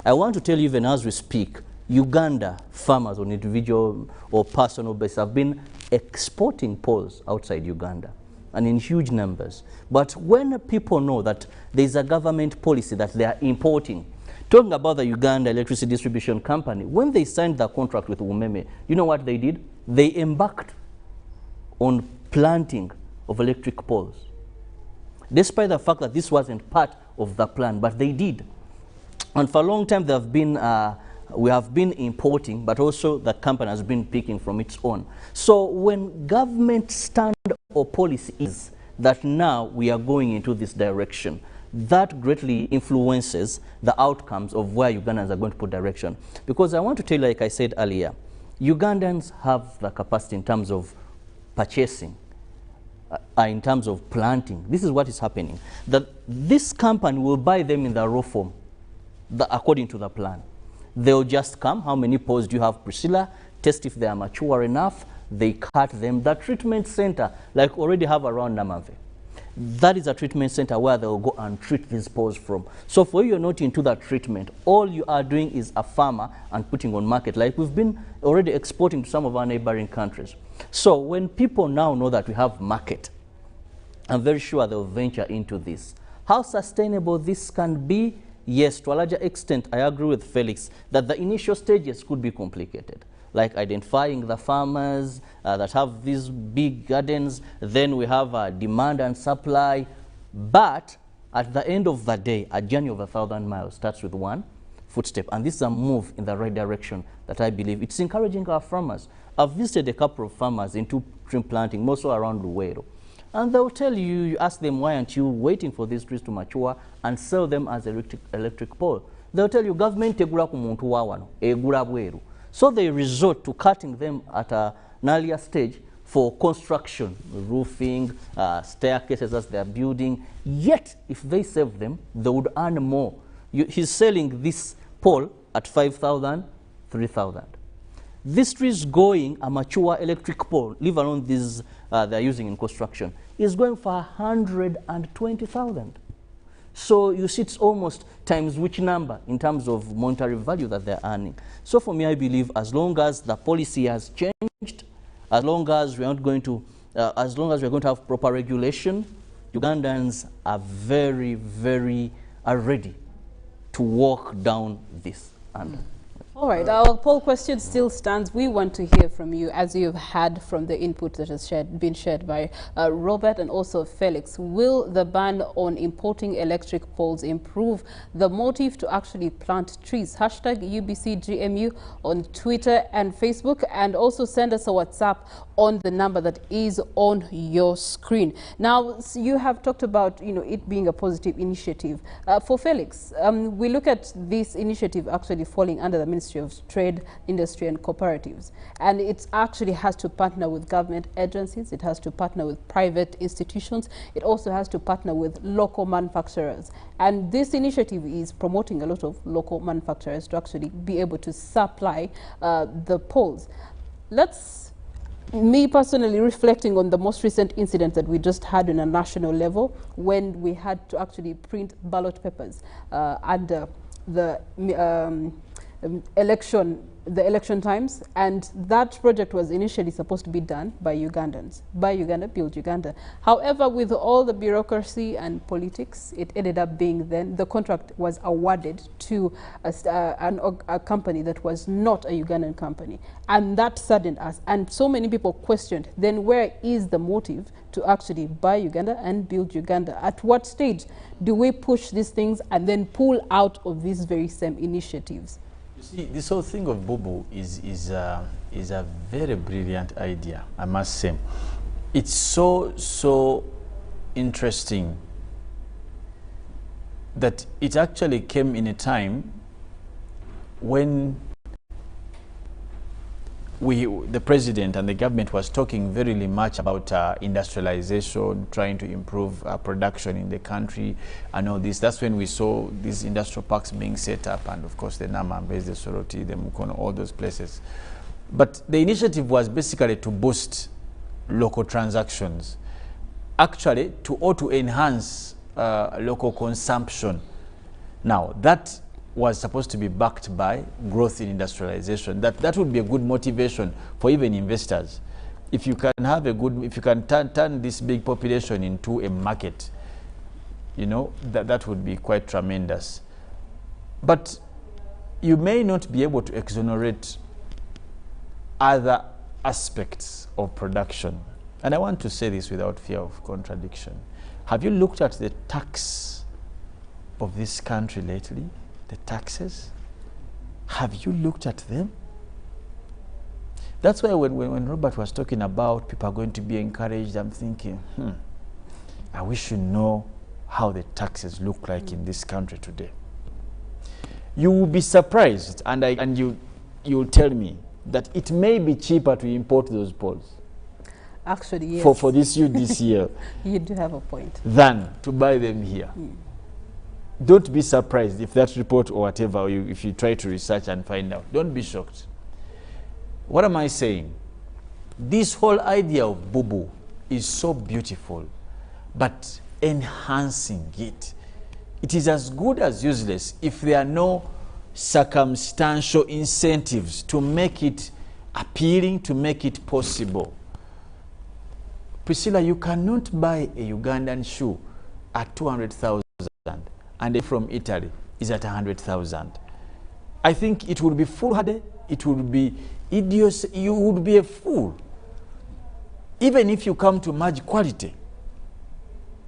I want to tell you, even as we speak, Uganda farmers on individual or personal basis have been exporting poles outside Uganda and in huge numbers. But when people know that there is a government policy that they are importing, talking about the Uganda Electricity Distribution Company, when they signed the contract with Umeme, you know what they did? They embarked on planting of electric poles. Despite the fact that this wasn't part of the plan, but they did. And for a long time, we have been importing, but also the company has been picking from its own. So when government stand or policy is that now we are going into this direction, that greatly influences the outcomes of where Ugandans are going to put direction. Because I want to tell you, like I said earlier, Ugandans have the capacity in terms of purchasing, in terms of planting. This is what is happening. That this company will buy them in the raw form, according to the plan. They'll just come, how many poles do you have, Priscilla? Test if they are mature enough, they cut them. The treatment center, like already have around Namave, that is a treatment center where they'll go and treat these poles from. So for you, you're not into that treatment. All you are doing is a farmer and putting on market, like we've been already exporting to some of our neighboring countries. So when people now know that we have market, I'm very sure they'll venture into this. How sustainable this can be? Yes, to a larger extent, I agree with Felix that the initial stages could be complicated, like identifying the farmers that have these big gardens. Then we have demand and supply. But at the end of the day, a journey of 1,000 miles starts with one footstep. And this is a move in the right direction that I believe it's encouraging our farmers. I've visited a couple of farmers into tree planting, mostly around Luwero. And they'll tell you, you ask them, why aren't you waiting for these trees to mature and sell them as electric pole? They'll tell you, government tegula ku muntu wa wano, egula bweru. So they resort to cutting them at an earlier stage for construction, roofing, staircases as they're building. Yet, if they save them, they would earn more. He's selling this pole at 5,000, 3,000. This tree is going, a mature electric pole, leave alone these they're using in construction, is going for 120,000. So you see it's almost times which number in terms of monetary value that they're earning. So for me, I believe as long as the policy has changed, as long as we're not going to, as long as we're going to have proper regulation, Ugandans are very, very ready to walk down this. All right, our poll question still stands. We want to hear from you, as you've had from the input that has been shared by Robert and also Felix. Will the ban on importing electric poles improve the motive to actually plant trees? Hashtag UBCGMU on Twitter and Facebook, and also send us a WhatsApp on the number that is on your screen. Now, you have talked about, it being a positive initiative. For Felix, we look at this initiative actually falling under the Ministry of Trade, Industry and Cooperatives, and it actually has to partner with government agencies, it has to partner with private institutions, it also has to partner with local manufacturers, and this initiative is promoting a lot of local manufacturers to actually be able to supply the poles. Me personally, reflecting on the most recent incident that we just had on a national level, when we had to actually print ballot papers under the election times, and that project was initially supposed to be done by Ugandans, by Uganda, Build Uganda. However, with all the bureaucracy and politics, it ended up being then the contract was awarded to a company that was not a Ugandan company, and that saddened us. And so many people questioned, then where is the motive to actually buy Uganda and build Uganda? At what stage do we push these things and then pull out of these very same initiatives? You see, this whole thing of Bubu is a very brilliant idea, I must say. It's so interesting that it actually came in a time when the president and the government was talking very much about industrialization, trying to improve production in the country and all this. That's when we saw these industrial parks being set up, and of course the Nama, the Soroti, the Mukono, all those places. But the initiative was basically to boost local transactions, actually to enhance local consumption. Now, that was supposed to be backed by growth in industrialization. That would be a good motivation for even investors. If you can have if you can turn this big population into a market, that would be quite tremendous. But you may not be able to exonerate other aspects of production. And I want to say this without fear of contradiction. Have you looked at the tax of this country lately? The taxes? Have you looked at them? That's why when Robert was talking about people are going to be encouraged, I'm thinking, I wish you know how the taxes look like in this country today. You will be surprised, and you'll tell me that it may be cheaper to import those poles. Actually, yes. For this year. You do have a point. Than to buy them here. Don't be surprised if that report or whatever, if you try to research and find out. Don't be shocked. What am I saying? This whole idea of Bubu is so beautiful, but enhancing it is as good as useless if there are no circumstantial incentives to make it appealing, to make it possible. Priscilla, you cannot buy a Ugandan shoe at 200,000 and from Italy is at 100,000. I think it would be foolhardy, it would be idiocy, you would be a fool. Even if you come to merge quality.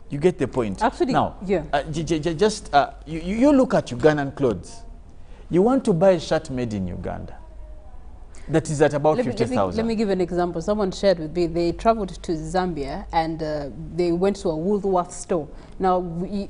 You get the point. Actually, now, yeah. You look at Ugandan clothes. You want to buy a shirt made in Uganda that is at about 50,000. Let me give an example. Someone shared with me, they traveled to Zambia and they went to a Woolworth store. Now,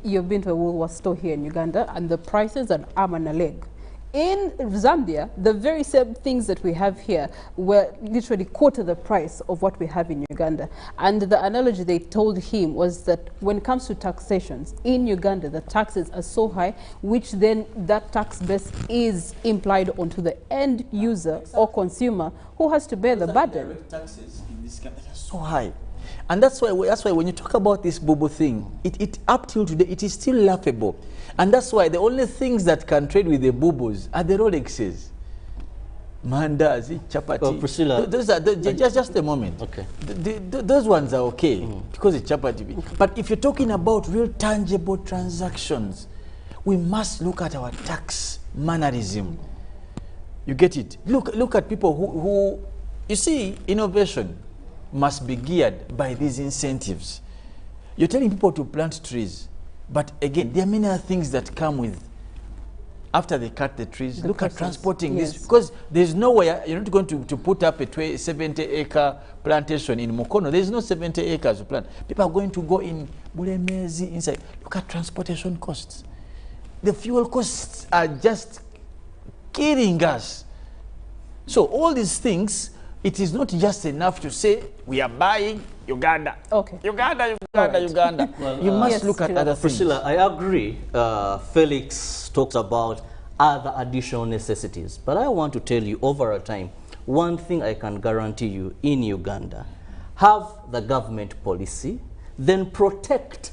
you've been to a Woolworth store here in Uganda, and the prices are arm and a leg. In Zambia, the very same things that we have here were literally quarter the price of what we have in Uganda. And the analogy they told him was that when it comes to taxations, in Uganda, the taxes are so high, which then that tax base is implied onto the end user or consumer who has to bear the burden. Taxes in this country are so high. And that's why when you talk about this bubble thing, it up till today, it is still laughable. And that's why the only things that can trade with the bubbles are the Rolexes. Mandazi, chapati. Oh, Priscilla. Those are just a moment. Okay. Those ones are okay because it's chapati. Okay. But if you're talking about real tangible transactions, we must look at our tax mannerism. You get it? Look at people who you see, innovation must be geared by these incentives. You're telling people to plant trees, but again, there are many other things that come with after they cut the trees. Look at transporting this, because there's nowhere you're not going to put up a 70-acre plantation in Mukono. There's no 70 acres to plant. People are going to go in Bulemezi inside. Look at transportation costs. The fuel costs are just killing us. So all these things, it is not just enough to say we are buying Uganda. Okay. Uganda. Well, you must look at other things. Priscilla, I agree. Felix talks about other additional necessities. But I want to tell you, over a time, one thing I can guarantee you in Uganda, have the government policy, then protect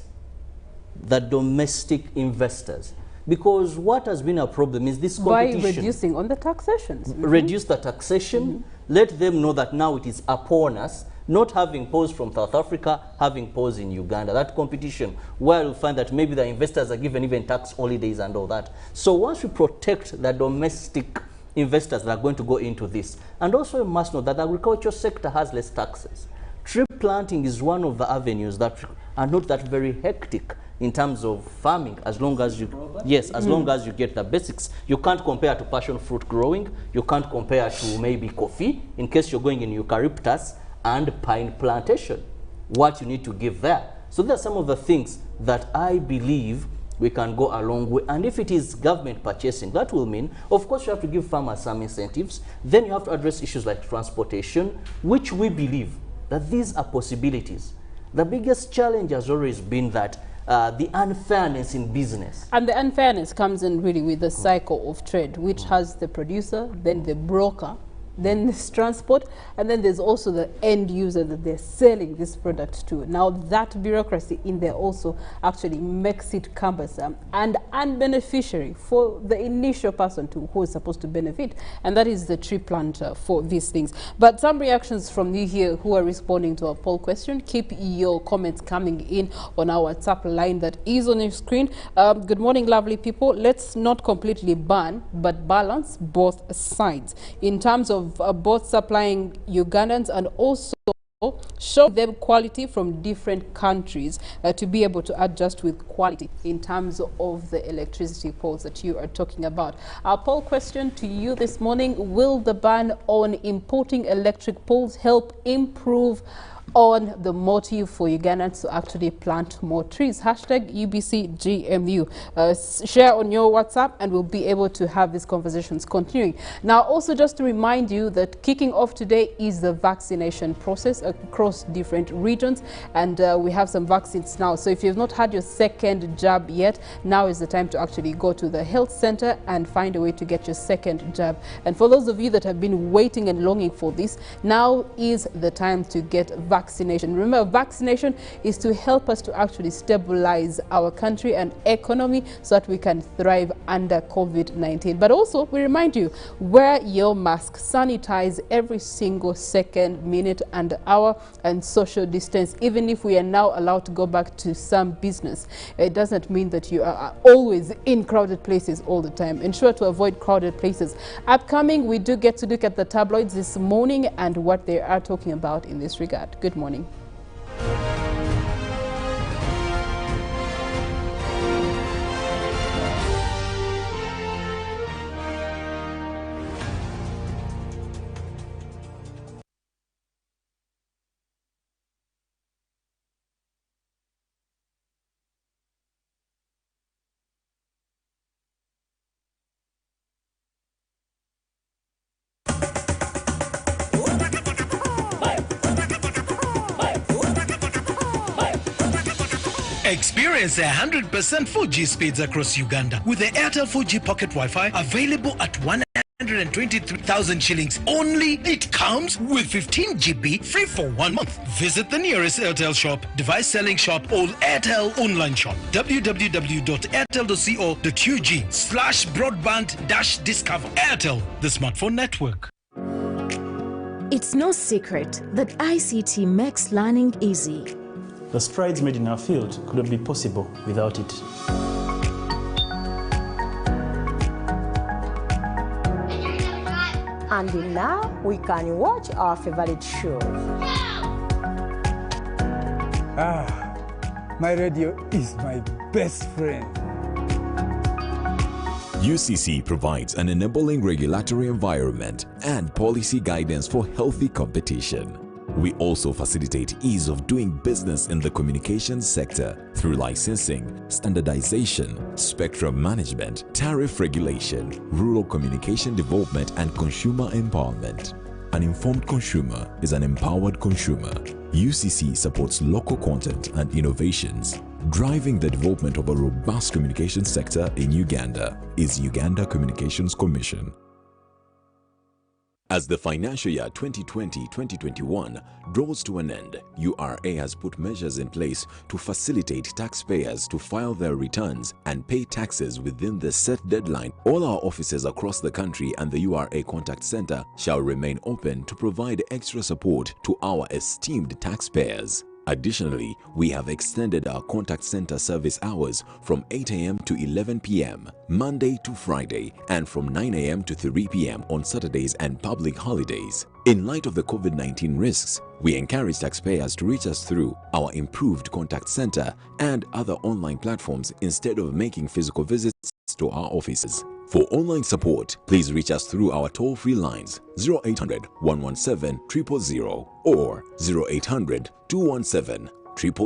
the domestic investors. Because what has been a problem is this competition. By reducing on the taxations. Reduce the taxation. Let them know that now it is upon us, not having posed from South Africa, having posed in Uganda. That competition, where you'll find that maybe the investors are given even tax holidays and all that. So once we protect the domestic investors that are going to go into this, and also you must know that the agriculture sector has less taxes. Tree planting is one of the avenues that are not that very hectic in terms of farming, as long as you, long as you get the basics. You can't compare to passion fruit growing. You can't compare to maybe coffee, in case you're going in eucalyptus and pine plantation, what you need to give there. So there are some of the things that I believe we can go along with. And if it is government purchasing, that will mean, of course, you have to give farmers some incentives. Then you have to address issues like transportation, which we believe that these are possibilities. The biggest challenge has always been that the unfairness in business. And the unfairness comes in really with the cycle of trade, which has the producer, then the broker, then this transport, and then there's also the end user that they're selling this product to. Now that bureaucracy in there also actually makes it cumbersome and unbeneficiary for the initial person who is supposed to benefit, and that is the tree planter for these things. But some reactions from you here who are responding to our poll question. Keep your comments coming in on our WhatsApp line that is on your screen. Good morning, lovely people. Let's not completely ban, but balance both sides in terms of both supplying Ugandans and also show them quality from different countries to be able to adjust with quality in terms of the electricity poles that you are talking about. Our poll question to you this morning: will the ban on importing electric poles help improve on the motive for Ugandans to actually plant more trees? Hashtag UBCGMU. Share on your WhatsApp and we'll be able to have these conversations continuing. Now, also just to remind you that kicking off today is the vaccination process across different regions, and we have some vaccines now. So if you've not had your second jab yet, now is the time to actually go to the health center and find a way to get your second jab. And for those of you that have been waiting and longing for this, now is the time to get vaccination. Remember, vaccination is to help us to actually stabilize our country and economy so that we can thrive under COVID-19. But also, we remind you, wear your mask, sanitize every single second, minute and hour, and social distance. Even if we are now allowed to go back to some business, it doesn't mean that you are always in crowded places all the time. Ensure to avoid crowded places. Upcoming, we do get to look at the tabloids this morning and what they are talking about in this regard. Good morning. Experience 100% 4G speeds across Uganda with the Airtel 4G Pocket Wi-Fi available at 123,000 shillings only. It comes with 15 GB free for 1 month. Visit the nearest Airtel shop, device selling shop, or Airtel online shop. www.airtel.co.ug/broadband-discover. Airtel, the smartphone network. It's no secret that ICT makes learning easy. The strides made in our field could not be possible without it. And now we can watch our favorite shows. My radio is my best friend. UCC provides an enabling regulatory environment and policy guidance for healthy competition. We also facilitate ease of doing business in the communications sector through licensing, standardization, spectrum management, tariff regulation, rural communication development, and consumer empowerment. An informed consumer is an empowered consumer. UCC supports local content and innovations. Driving the development of a robust communication sector in Uganda is Uganda Communications Commission. As the financial year 2020-2021 draws to an end, URA has put measures in place to facilitate taxpayers to file their returns and pay taxes within the set deadline. All our offices across the country and the URA Contact Center shall remain open to provide extra support to our esteemed taxpayers. Additionally, we have extended our contact center service hours from 8 a.m. to 11 p.m. Monday to Friday, and from 9 a.m. to 3 p.m. on Saturdays and public holidays. In light of the COVID-19 risks, we encourage taxpayers to reach us through our improved contact center and other online platforms instead of making physical visits to our offices. For online support, please reach us through our toll-free lines 0800 117 000 or 0800 217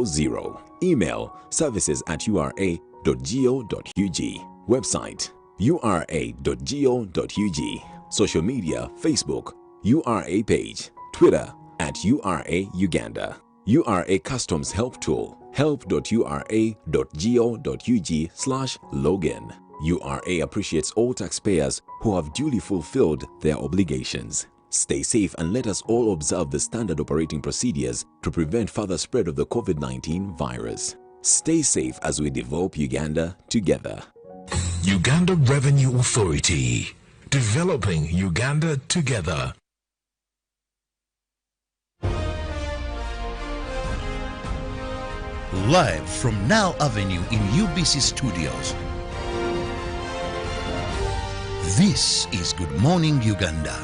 000. Email services@ura.go.ug. Website ura.go.ug. Social media: Facebook, URA page, Twitter @URA Uganda. URA Customs Help Tool, help.ura.go.ug/login. URA appreciates all taxpayers who have duly fulfilled their obligations. Stay safe and let us all observe the standard operating procedures to prevent further spread of the COVID-19 virus. Stay safe as we develop Uganda together. Uganda Revenue Authority, developing Uganda together. Live from Now Avenue in UBC Studios. This is Good Morning Uganda.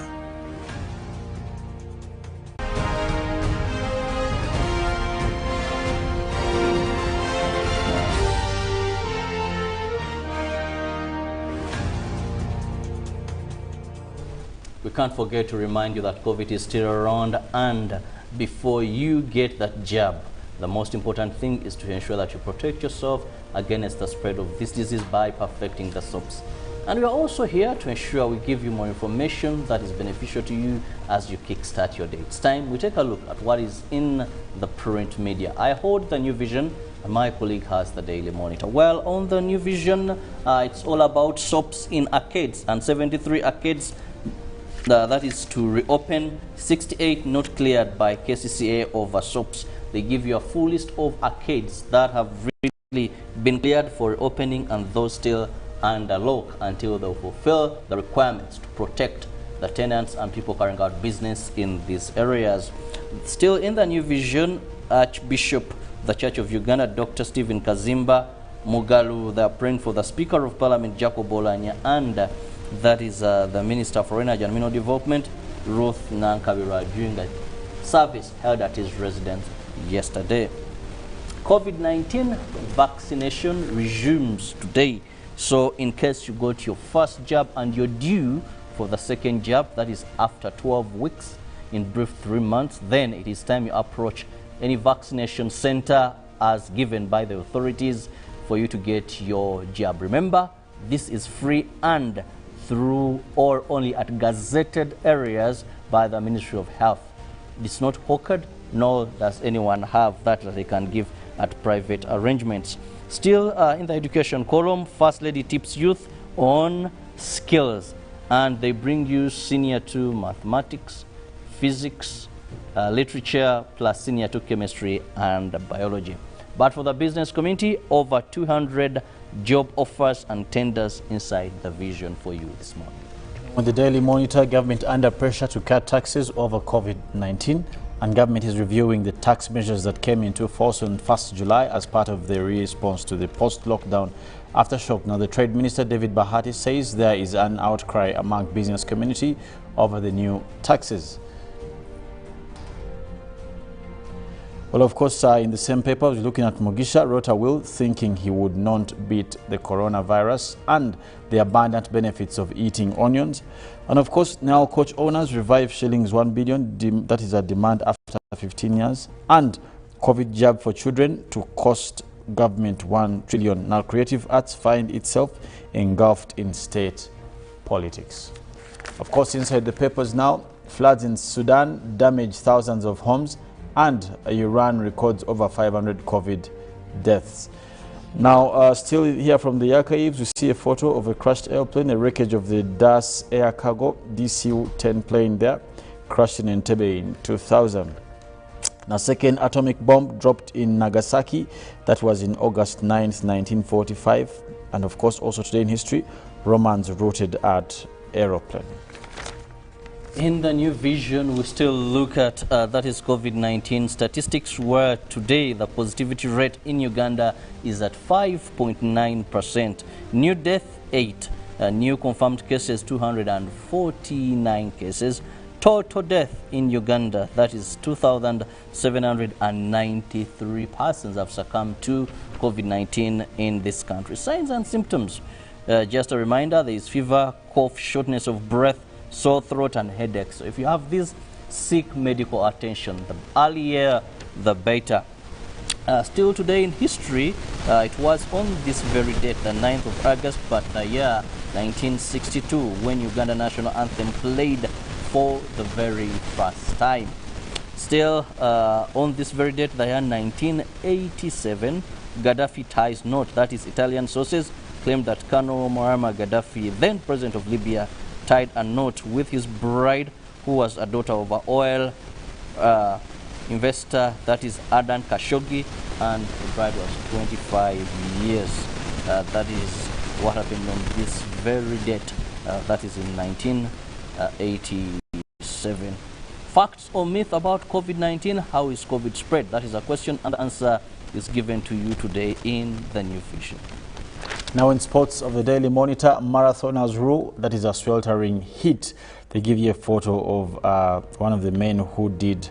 We can't forget to remind you that COVID is still around, and before you get that jab, the most important thing is to ensure that you protect yourself against the spread of this disease by perfecting the soaps. And we are also here to ensure we give you more information that is beneficial to you as you kickstart your day. It's time we take a look at what is in the print media. I hold the New Vision and my colleague has the Daily Monitor. Well, on the New Vision, it's all about soaps in arcades, and 73 arcades that is to reopen, 68 not cleared by KCCA over soaps. They give you a full list of arcades that have really been cleared for reopening and those still under lock until they fulfill the requirements to protect the tenants and people carrying out business in these areas. Still in the New Vision, Archbishop, the Church of Uganda, Dr. Stephen Kazimba Mugalu, they are praying for the Speaker of Parliament, Jacob Olanya, and that is the Minister for Energy and Mineral Development, Ruth Nankabirwa, during a service held at his residence yesterday. COVID-19 vaccination resumes today. So in case you got your first jab and you're due for the second jab, that is after 12 weeks, in brief 3 months, then it is time you approach any vaccination center as given by the authorities for you to get your jab. Remember, this is free and through or only at gazetted areas by the Ministry of Health. It's not hawkered, nor does anyone have that they can give at private arrangements. Still in the education column, First Lady tips youth on skills, and they bring you senior to mathematics, physics, literature, plus senior to chemistry and biology. But for the business community, over 200 job offers and tenders inside the vision for you this morning. On the Daily Monitor, government under pressure to cut taxes over COVID-19, and government is reviewing the tax measures that came into force on 1st July as part of the response to the post-lockdown aftershock. Now, the Trade Minister, David Bahati, says there is an outcry among business community over the new taxes. Well, of course, in the same paper, we're looking at Mugisha wrote a will thinking he would not beat the coronavirus and the abundant benefits of eating onions. And of course, now coach owners revive shillings 1 billion, that is a demand after 15 years. And COVID jab for children to cost government 1 trillion. Now creative arts find itself engulfed in state politics. Of course, inside the papers now, floods in Sudan damage thousands of homes, and Iran records over 500 COVID deaths. Now, still here from the archives, we see a photo of a crashed airplane, a wreckage of the DAS Air Cargo DC-10 plane there, crashed in Entebbe in 2000. Now, second atomic bomb dropped in Nagasaki. That was in August 9th, 1945. And of course, also today in history, Romans rooted at aeroplane. In the new vision, we still look at that is COVID-19 statistics, where today the positivity rate in Uganda is at 5.9%. New death 8, new confirmed cases 249 cases. Total death in Uganda, that is 2,793 persons have succumbed to COVID-19 in this country. Signs and symptoms, just a reminder, there is fever, cough, shortness of breath, sore throat and headache. So if you have these, seek medical attention. The earlier, the better. Still today in history, it was on this very date, the 9th of August, but the year 1962, when Uganda National Anthem played for the very first time. Still on this very date, the year 1987, Gaddafi ties note, that is Italian sources, claimed that Colonel Muammar Gaddafi, then president of Libya, tied a knot with his bride, who was a daughter of an oil investor, that is Adan Khashoggi, and the bride was 25 years. That is what happened on this very date, that is in 1987. Facts or myth about COVID-19? How is COVID spread? That is a question, and the answer is given to you today in the new vision. Now in sports of the Daily Monitor, marathoners rule, that is a sweltering heat. They give you a photo of one of the men who did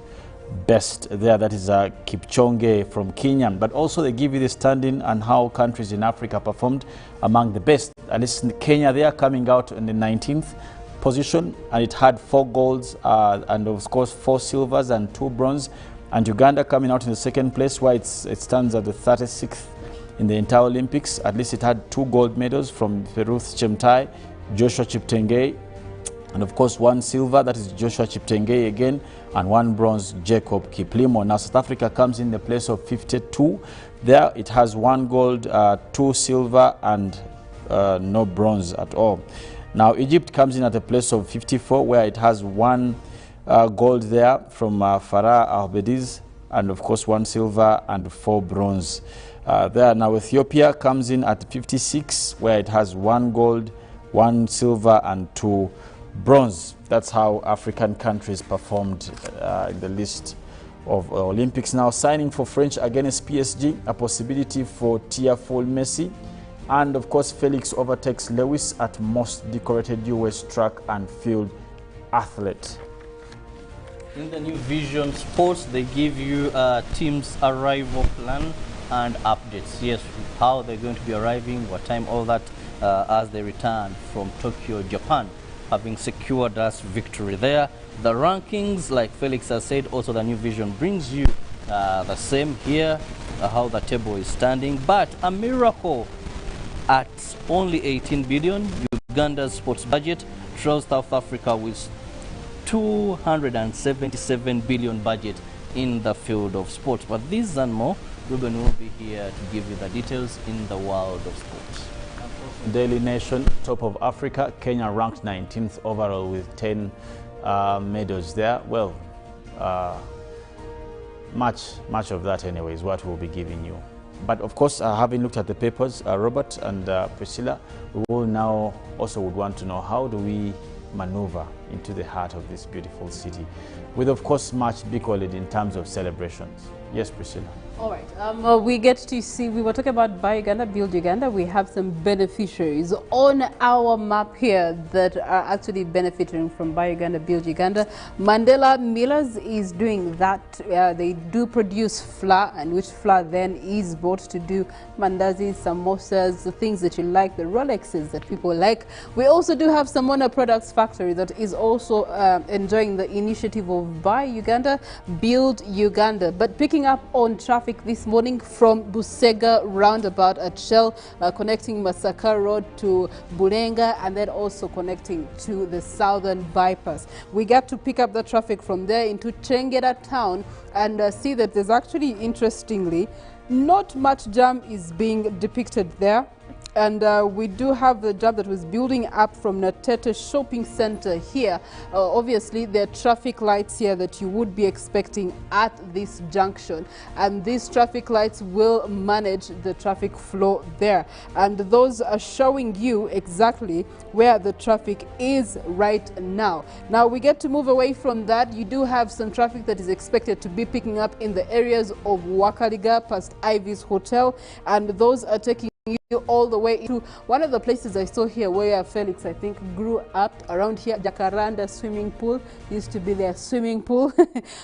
best there, that is Kipchoge from Kenya. But also they give you the standing and how countries in Africa performed among the best. At least in Kenya, they are coming out in the 19th position, and it had 4 golds and of course 4 silvers and 2 bronze. And Uganda coming out in the 2nd place, where it stands at the 36th in the entire Olympics. At least it had 2 gold medals from Ruth Chemtai, Joshua Cheptegei, and of course 1 silver, that is Joshua Cheptegei again, and 1 bronze, Jacob Kiplimo. Now South Africa comes in the place of 52. There it has 1 gold, 2 silver, and no bronze at all. Now Egypt comes in at a place of 54, where it has 1 gold there from Farah Albediz, and of course 1 silver and 4 bronze. There now Ethiopia comes in at 56, where it has 1 gold, 1 silver and 2 bronze. That's how African countries performed in the list of Olympics. Now signing for French against PSG, a possibility for tearful Messi. And of course Felix overtakes Lewis at most decorated US track and field athlete. In the new Vision Sports, they give you team's arrival plan and updates. Yes, how they're going to be arriving, what time, all that as they return from Tokyo, Japan, having secured us victory there. The rankings, like Felix has said, also the new Vision brings you the same here, how the table is standing. But a miracle at only 18 billion, Uganda's sports budget trails South Africa with 277 billion budget in the field of sports. But these and more Ruben will be here to give you the details in the world of sports. Daily Nation, top of Africa, Kenya ranked 19th overall with 10 medals there. Well, much of that anyway is what we'll be giving you. But of course, having looked at the papers, Robert and Priscilla, we will now also would want to know how do we maneuver into the heart of this beautiful city with, of course, much big holiday in terms of celebrations. Yes, Priscilla. All right, we get to see, we were talking about Buy Uganda, Build Uganda. We have some beneficiaries on our map here that are actually benefiting from Buy Uganda, Build Uganda. Mandela Millers is doing that. They do produce flour, and which flour then is bought to do mandazi, samosas, the things that you like, the Rolexes that people like. We also do have Samona Products Factory that is also enjoying the initiative of Buy Uganda, Build Uganda. But picking up on traffic this morning from Busega roundabout at Shell, connecting Masaka Road to Bulenga, and then also connecting to the southern bypass. We got to pick up the traffic from there into Chengeda town and see that there's actually, interestingly, not much jam is being depicted there. And we do have the jam that was building up from Natete Shopping Center here. Obviously, there are traffic lights here that you would be expecting at this junction. And these traffic lights will manage the traffic flow there. And those are showing you exactly where the traffic is right now. Now, we get to move away from that. You do have some traffic that is expected to be picking up in the areas of Wakaliga past Ivy's Hotel. And those are taking you all the way to one of the places I saw here where Felix, I think, grew up around here. Jacaranda swimming pool used to be their swimming pool.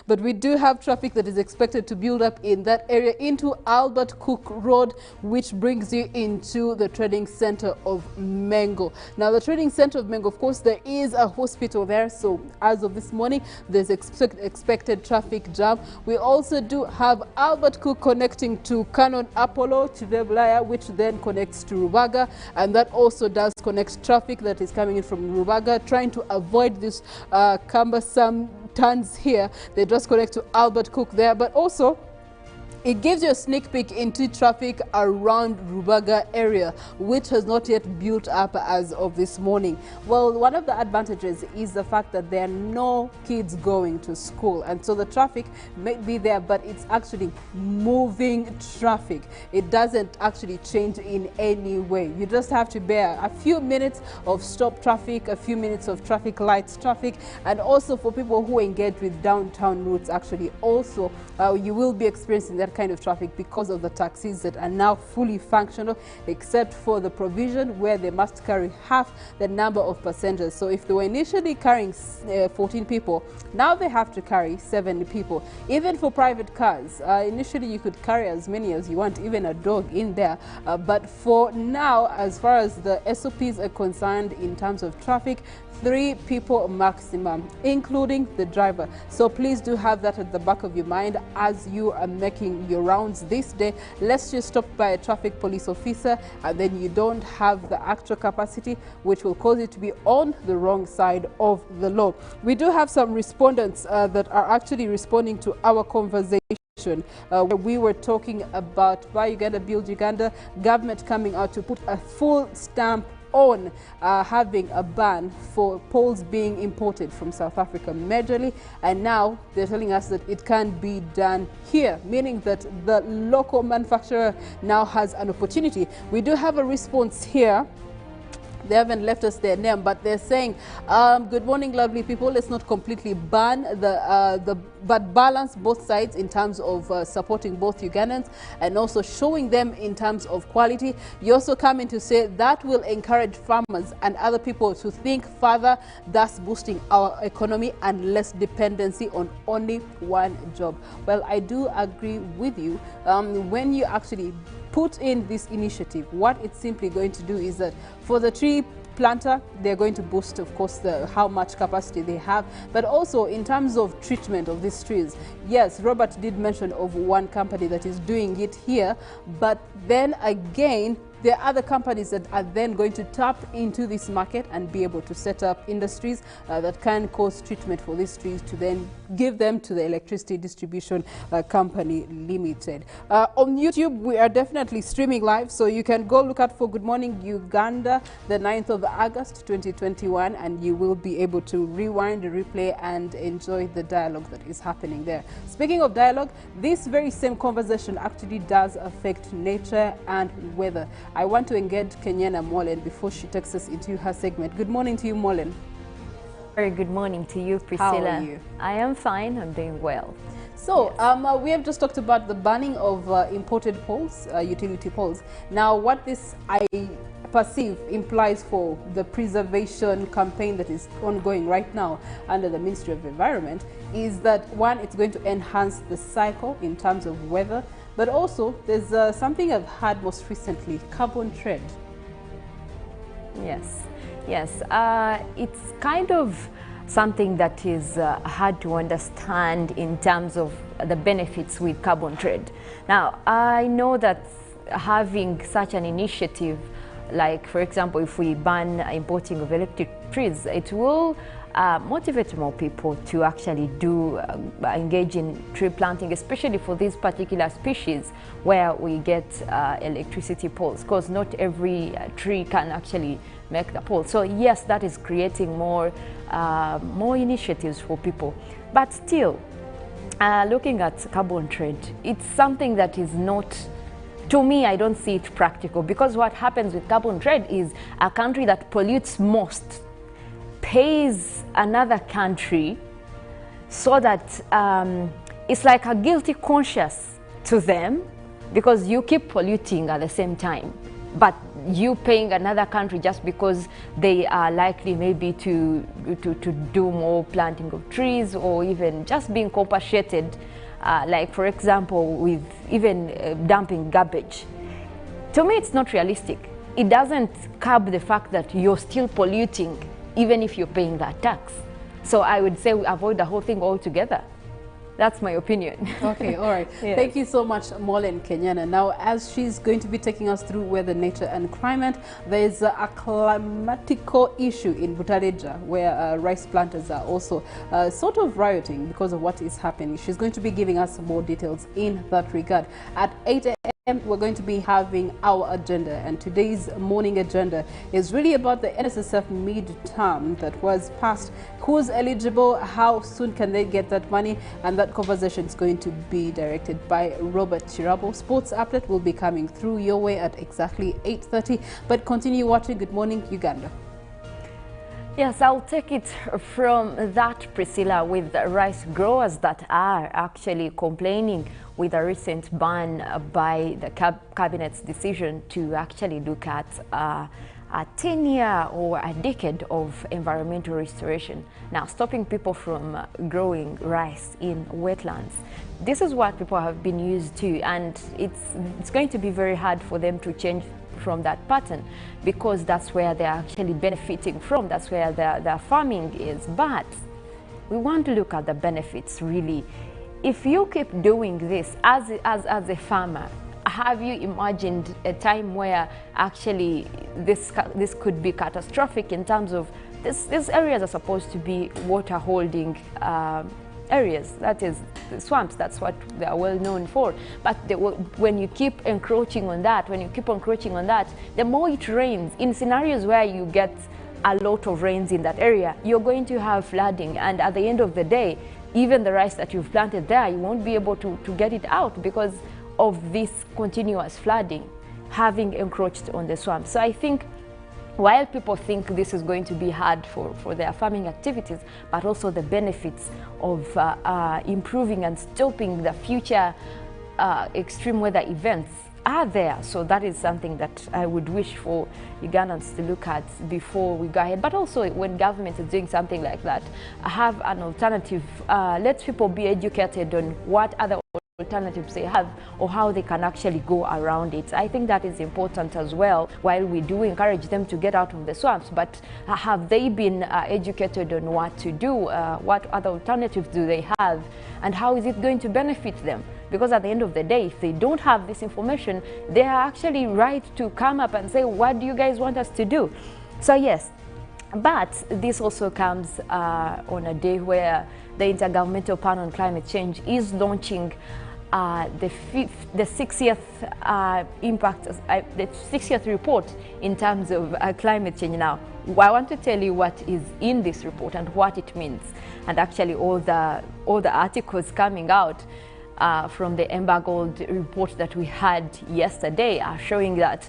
But we do have traffic that is expected to build up in that area into Albert Cook Road, which brings you into the trading center of Mengo. Now, the trading center of Mengo, of course, there is a hospital there. So as of this morning, there's expected traffic jam. We also do have Albert Cook connecting to Canon Apollo, Chivebulaya, which then connects to Rubaga, and that also does connect traffic that is coming in from Rubaga, trying to avoid this cumbersome turns here. They just connect to Albert Cook there, but also it gives you a sneak peek into traffic around Rubaga area, which has not yet built up as of this morning. Well, one of the advantages is the fact that there are no kids going to school, and so the traffic may be there, but it's actually moving traffic. It doesn't actually change in any way. You just have to bear a few minutes of stop traffic, a few minutes of traffic lights traffic, and also for people who engage with downtown routes, actually also you will be experiencing that kind of traffic because of the taxis that are now fully functional, except for the provision where they must carry half the number of passengers. So if they were initially carrying 14 people, now they have to carry 7 people. Even for private cars, initially you could carry as many as you want, even a dog in there. But for now, as far as the SOPs are concerned in terms of traffic, 3 people maximum, including the driver. So please do have that at the back of your mind as you are making your rounds this day. Let's just stop by a traffic police officer and then you don't have the actual capacity, which will cause you to be on the wrong side of the law. We do have some respondents that are actually responding to our conversation. Where we were talking about Buy Uganda, Build Uganda, government coming out to put a full stamp on having a ban for poles being imported from South Africa majorly, and now they're telling us that it can be done here, meaning that the local manufacturer now has an opportunity. We do have a response here. They haven't left us their name, but they're saying, good morning, lovely people. Let's not completely ban but balance both sides in terms of supporting both Ugandans and also showing them in terms of quality. You also come in to say that will encourage farmers and other people to think further, thus boosting our economy and less dependency on only one job. Well, I do agree with you. When you actually put in this initiative, what it's simply going to do is that for the tree planter, they're going to boost, of course, how much capacity they have, but also in terms of treatment of these trees. Yes, Robert did mention of one company that is doing it here, but then again, there are other companies that are then going to tap into this market and be able to set up industries that can cause treatment for these trees to then give them to the Electricity Distribution Company Limited. On YouTube, we are definitely streaming live, so you can go look out for Good Morning Uganda, the 9th of August 2021, and you will be able to rewind, replay, and enjoy the dialogue that is happening there. Speaking of dialogue, this very same conversation actually does affect nature and weather. I want to engage Kenyana Molen before she takes us into her segment. Good morning to you, Molen. Very good morning to you, Priscilla. How are you? I am fine. I'm doing well. So, yes. We have just talked about the banning of imported poles, utility poles. Now, what this I perceive implies for the preservation campaign that is ongoing right now under the Ministry of Environment is that, one, it's going to enhance the cycle in terms of weather, but also there's something I've had most recently, carbon trade. Yes, yes. It's kind of something that is hard to understand in terms of the benefits with carbon trade. Now, I know that having such an initiative, like for example, if we ban importing of electric trees, it will motivate more people to actually engage in tree planting, especially for these particular species where we get electricity poles, because not every tree can actually make the pole. So yes, that is creating more initiatives for people. But still, looking at carbon trade, it's something that is not, to me, I don't see it practical, because what happens with carbon trade is a country that pollutes most pays another country so that it's like a guilty conscience to them, because you keep polluting at the same time, but you paying another country just because they are likely maybe to do more planting of trees, or even just being compensated, like for example with even dumping garbage. To me, it's not realistic. It doesn't curb the fact that you're still polluting even if you're paying that tax. So I would say we avoid the whole thing altogether. That's my opinion. Okay, all right. Yes. Thank you so much, Molen Kenyana. Now, as she's going to be taking us through weather, nature and climate, there's a climatical issue in Butareja where rice planters are also sort of rioting because of what is happening. She's going to be giving us more details in that regard. At 8 a.m. we're going to be having our agenda, and today's morning agenda is really about the NSSF mid-term that was passed. Who's eligible, how soon can they get that money, and that conversation is going to be directed by Robert Kirabo. Sports update will be coming through your way at exactly 8:30, but continue watching Good Morning Uganda. Yes, I'll take it from that, Priscilla, with rice growers that are actually complaining with a recent ban by the cabinet's decision to actually look at a 10-year or a decade of environmental restoration. Now, stopping people from growing rice in wetlands. This is what people have been used to, and it's going to be very hard for them to change from that pattern, because that's where they're actually benefiting from, that's where their farming is. But we want to look at the benefits, really. If you keep doing this as a farmer, have you imagined a time where actually this could be catastrophic in terms of these areas are supposed to be water holding areas, that is the swamps, that's what they are well known for. But when you keep encroaching on that, the more it rains, in scenarios where you get a lot of rains in that area, you're going to have flooding, and at the end of the day, even the rice that you've planted there, you won't be able to get it out because of this continuous flooding having encroached on the swamp. So I think while people think this is going to be hard for their farming activities, but also the benefits of improving and stopping the future extreme weather events are there. So that is something that I would wish for Ugandans to look at before we go ahead. But also when government is doing something like that, have an alternative. Let people be educated on what other alternatives they have or how they can actually go around it. I think that is important as well, while we do encourage them to get out of the swamps. But have they been educated on what to do? What other alternatives do they have? And how is it going to benefit them? because at the end of the day, if they don't have this information, they are actually right to come up and say, what do you guys want us to do? So yes, but this also comes on a day where the Intergovernmental Panel on Climate Change is launching the 60th the 60th report in terms of climate change. Now, I want to tell you what is in this report and what it means, and actually all the articles coming out from the embargoed report that we had yesterday are showing that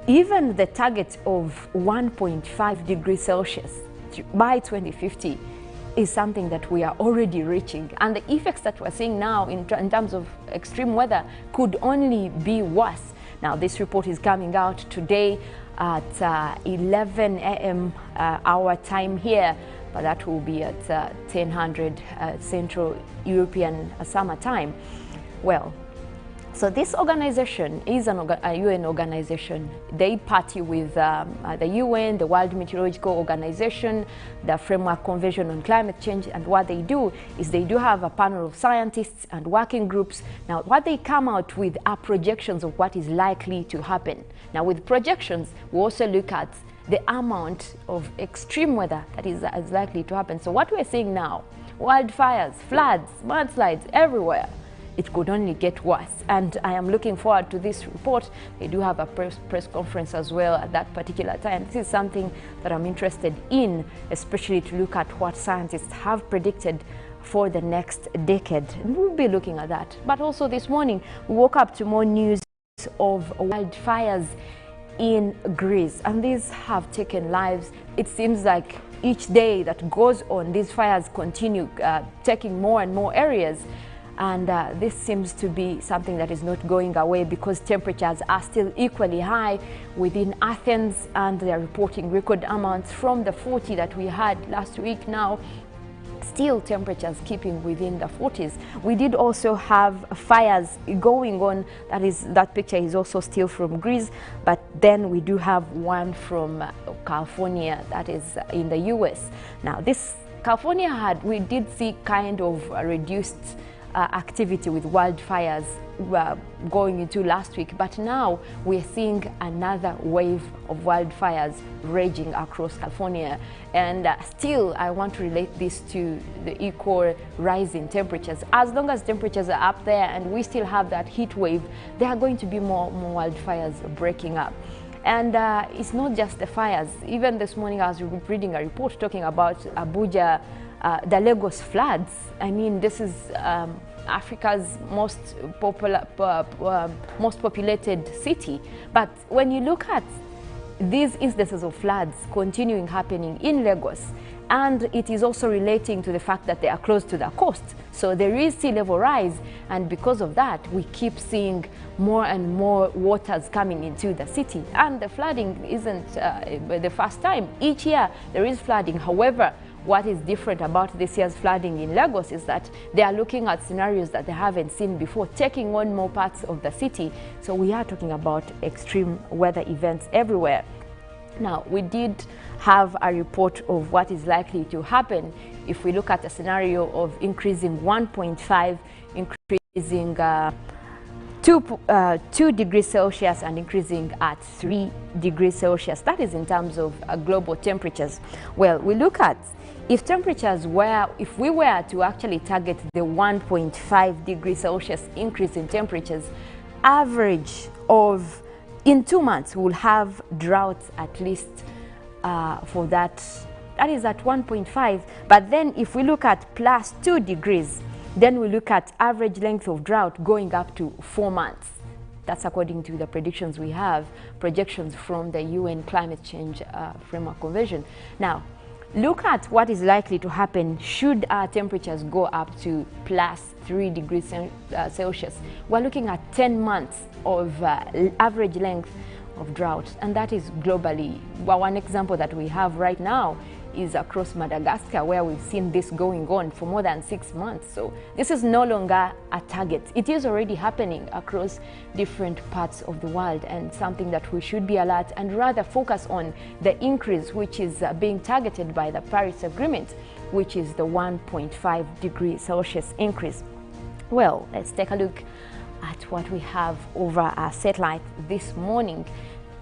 even the target of 1.5 degrees Celsius by 2050 is something that we are already reaching, and the effects that we're seeing now in terms of extreme weather could only be worse. Now, this report is coming out today at 11 a.m. Our time here, but that will be at 1000 Central European Summer Time. Well, so this organization is a UN organization. They party with the UN, the World Meteorological Organization, the Framework Convention on Climate Change, and what they do is they do have a panel of scientists and working groups. Now, what they come out with are projections of what is likely to happen. Now, with projections, we also look at the amount of extreme weather that is likely to happen. So what we're seeing now, wildfires, floods, mudslides everywhere, it could only get worse. And I am looking forward to this report. They do have a press conference as well at that particular time. This is something that I'm interested in, especially to look at what scientists have predicted for the next decade. And we'll be looking at that. But also this morning, we woke up to more news of wildfires in Greece, and these have taken lives. It seems like each day that goes on, these fires continue taking more and more areas. And this seems to be something that is not going away because temperatures are still equally high within Athens, and they are reporting record amounts from the 40 that we had last week. Now, still temperatures keeping within the 40s. We did also have fires going on. That picture is also still from Greece, but then we do have one from California that is in the US. Now, this California we did see kind of a reduced activity with wildfires going into last week, but now we're seeing another wave of wildfires raging across California. And still, I want to relate this to the equal rise in temperatures. As long as temperatures are up there and we still have that heat wave, there are going to be more wildfires breaking up. And it's not just the fires. Even this morning I was reading a report talking about Abuja, the Lagos floods. I mean, this is Africa's most populated city. But when you look at these instances of floods continuing happening in Lagos, and it is also relating to the fact that they are close to the coast. So there is sea level rise, and because of that, we keep seeing more and more waters coming into the city. And the flooding isn't the first time. Each year there is flooding. However, what is different about this year's flooding in Lagos is that they are looking at scenarios that they haven't seen before, taking on more parts of the city. So we are talking about extreme weather events everywhere. Now, we did have a report of what is likely to happen if we look at a scenario of increasing 1.5, increasing 2 degrees Celsius and increasing at 3 degrees Celsius. That is in terms of global temperatures. Well, we look at if we were to actually target the 1.5 degrees Celsius increase in temperatures, average of in 2 months, we'll have droughts at least for that is at 1.5. But then if we look at plus 2 degrees, then we look at average length of drought going up to 4 months. That's according to the predictions we have, projections from the UN Climate Change Framework Convention. Now, look at what is likely to happen should our temperatures go up to plus 3 degrees Celsius. We're looking at 10 months of average length of drought, and that is globally. Well, one example that we have right now is across Madagascar, where we've seen this going on for more than 6 months. So this is no longer a target. It is already happening across different parts of the world, and something that we should be alert and rather focus on the increase which is being targeted by the Paris Agreement, which is the 1.5 degree Celsius increase. Well, let's take a look at what we have over our satellite this morning.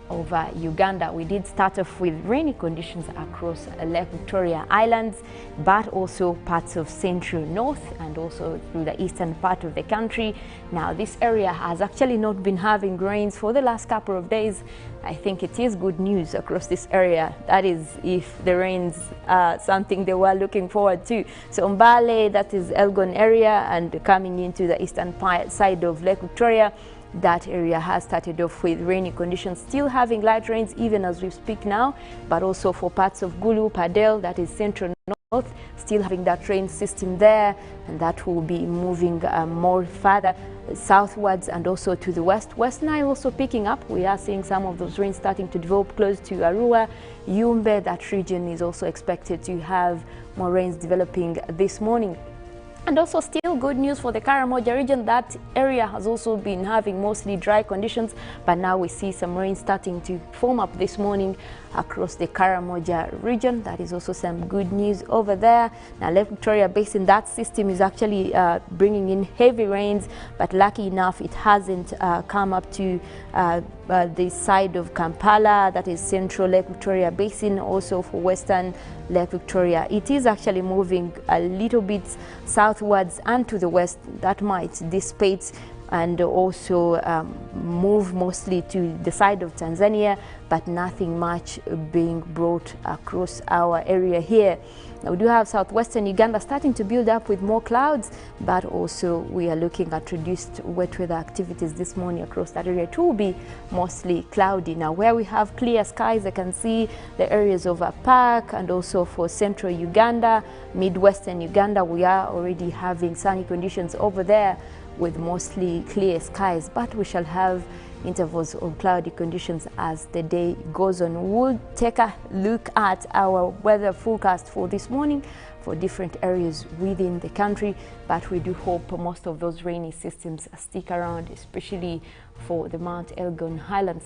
Over Uganda, we did start off with rainy conditions across Lake Victoria Islands, but also parts of central north and also through the eastern part of the country. Now, this area has actually not been having rains for the last couple of days. I think it is good news across this area. That is, if the rains are something they were looking forward to. So Mbale, that is Elgon area, and coming into the eastern side of Lake Victoria, that area has started off with rainy conditions, still having light rains even as we speak now, but also for parts of Gulu, Padel, that is central north, still having that rain system there, and that will be moving more further southwards and also to the west. West Nile also picking up. We are seeing some of those rains starting to develop close to Arua, Yumbe. That region is also expected to have more rains developing this morning. And also still good news for the Karamoja region. That area has also been having mostly dry conditions, but now we see some rain starting to form up this morning across the Karamoja region. That is also some good news over there. Now, Lake Victoria Basin, that system is actually bringing in heavy rains, but lucky enough it hasn't come up to the side of Kampala, that is central Lake Victoria Basin, also for western Lake Victoria. It is actually moving a little bit southwards and to the west. That might dissipate and also move mostly to the side of Tanzania, but nothing much being brought across our area here. Now, we do have southwestern Uganda starting to build up with more clouds, but also we are looking at reduced wet weather activities this morning across that area. It will be mostly cloudy. Now, where we have clear skies, I can see the areas of Park and also for central Uganda, midwestern Uganda, we are already having sunny conditions over there with mostly clear skies, but we shall have intervals of cloudy conditions as the day goes on. We'll take a look at our weather forecast for this morning for different areas within the country, but we do hope most of those rainy systems stick around, especially for the Mount Elgon Highlands.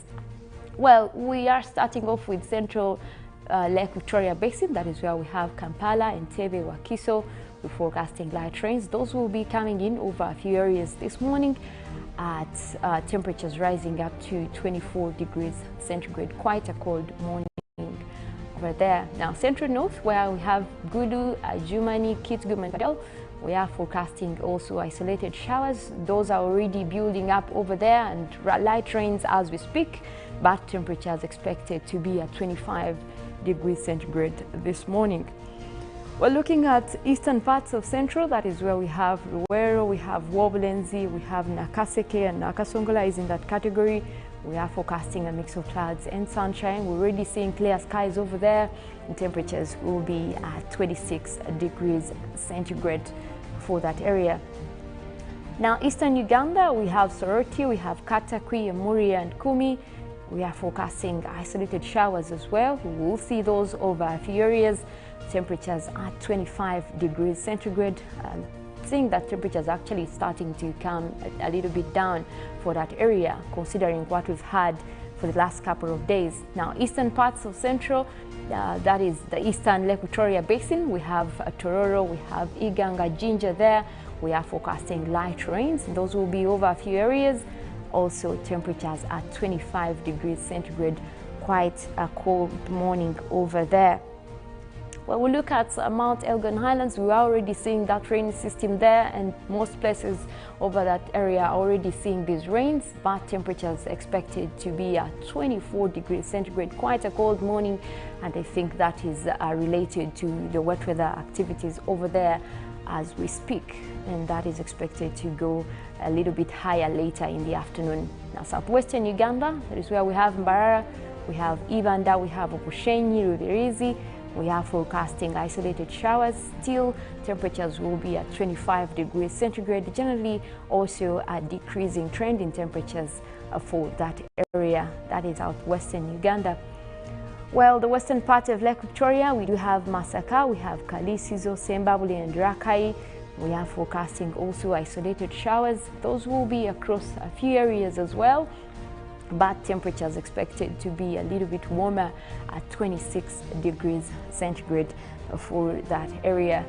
Well, we are starting off with central Lake Victoria Basin. That is where we have Kampala, Entebbe, Wakiso. We're forecasting light rains. Those will be coming in over a few areas this morning at temperatures rising up to 24 degrees centigrade. Quite a cold morning over there. Now, central north, where we have Gulu, Jumani, Kitgum and Padel, we are forecasting also isolated showers. Those are already building up over there, and light rains as we speak, but temperatures expected to be at 25 degrees centigrade this morning. We're looking at eastern parts of central. That is where we have Luwero, we have Wobulenzi, we have Nakaseke, and Nakasongola is in that category. We are forecasting a mix of clouds and sunshine. We're already seeing clear skies over there, and temperatures will be at 26 degrees centigrade for that area. Now, eastern Uganda, we have Soroti, we have Katakwi, Muria, and Kumi. We are forecasting isolated showers as well. We will see those over a few areas. Temperatures at 25 degrees centigrade. Seeing that temperatures actually starting to come a little bit down for that area, considering what we've had for the last couple of days. Now, eastern parts of central, that is the eastern Lake Victoria Basin, we have Tororo, we have Iganga, Jinja there. We are forecasting light rains. Those will be over a few areas. Also, temperatures at 25 degrees centigrade. Quite a cold morning over there. When we look at Mount Elgon Highlands, we are already seeing that rain system there, and most places over that area are already seeing these rains, but temperatures expected to be at 24 degrees centigrade. Quite a cold morning, and I think that is related to the wet weather activities over there as we speak, and that is expected to go a little bit higher later in the afternoon. Now, southwestern Uganda, that is where we have Mbarara, we have Ibanda, we have Okushenyi, Rubirizi. We are forecasting isolated showers. Still, temperatures will be at 25 degrees centigrade. Generally, also a decreasing trend in temperatures for that area. That is southwestern Uganda. Well, the western part of Lake Victoria, we do have Masaka, we have Kalisizo, Sembabuli, and Rakai. We are forecasting also isolated showers. Those will be across a few areas as well, but temperatures expected to be a little bit warmer at 26 degrees centigrade for that area.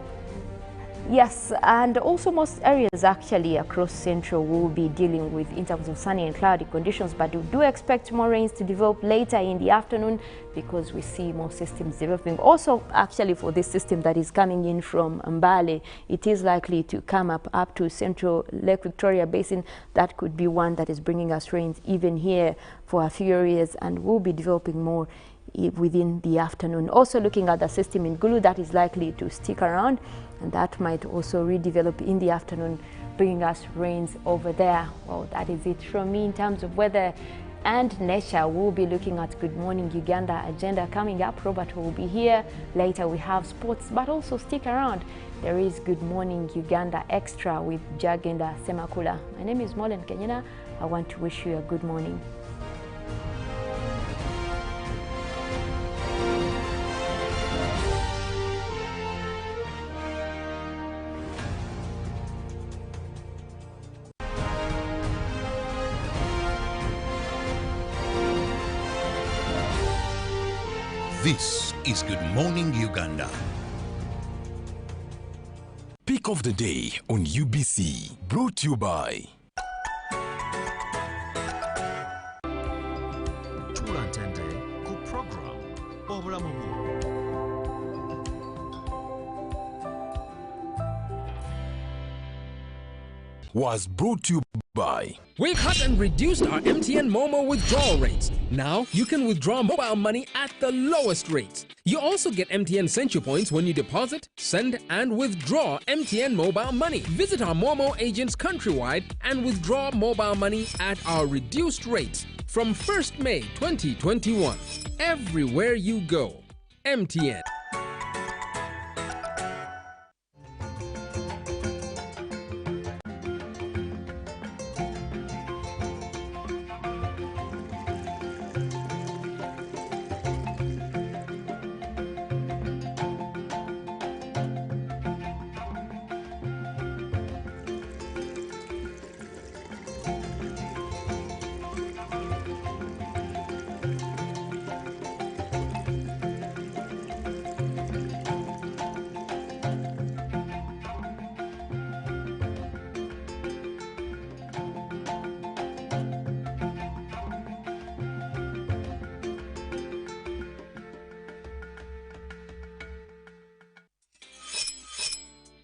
Yes, and also most areas actually across Central will be dealing with in terms of sunny and cloudy conditions, but we do expect more rains to develop later in the afternoon because we see more systems developing. Also, actually, for this system that is coming in from Mbale, it is likely to come up to Central Lake Victoria Basin. That could be one that is bringing us rains even here for a few areas, and will be developing more within the afternoon. Also looking at the system in Gulu, that is likely to stick around, and that might also redevelop in the afternoon, bringing us rains over there. Well, that is it from me in terms of weather and nature. We'll be looking at Good Morning Uganda agenda coming up. Robert will be here. Later we have sports, but also stick around. There is Good Morning Uganda Extra with Jagenda Semakula. My name is Molen Kenyana. I want to wish you a good morning. This is Good Morning Uganda. Pick of the day on UBC, brought to you by Tulantende ku program obulamu bwo. was brought to you by. We've cut and reduced our MTN Momo withdrawal rates. Now you can withdraw mobile money at the lowest rates. You also get MTN Century Points when you deposit, send, and withdraw MTN mobile money. Visit our Momo agents countrywide and withdraw mobile money at our reduced rates from 1st May 2021. Everywhere you go, MTN.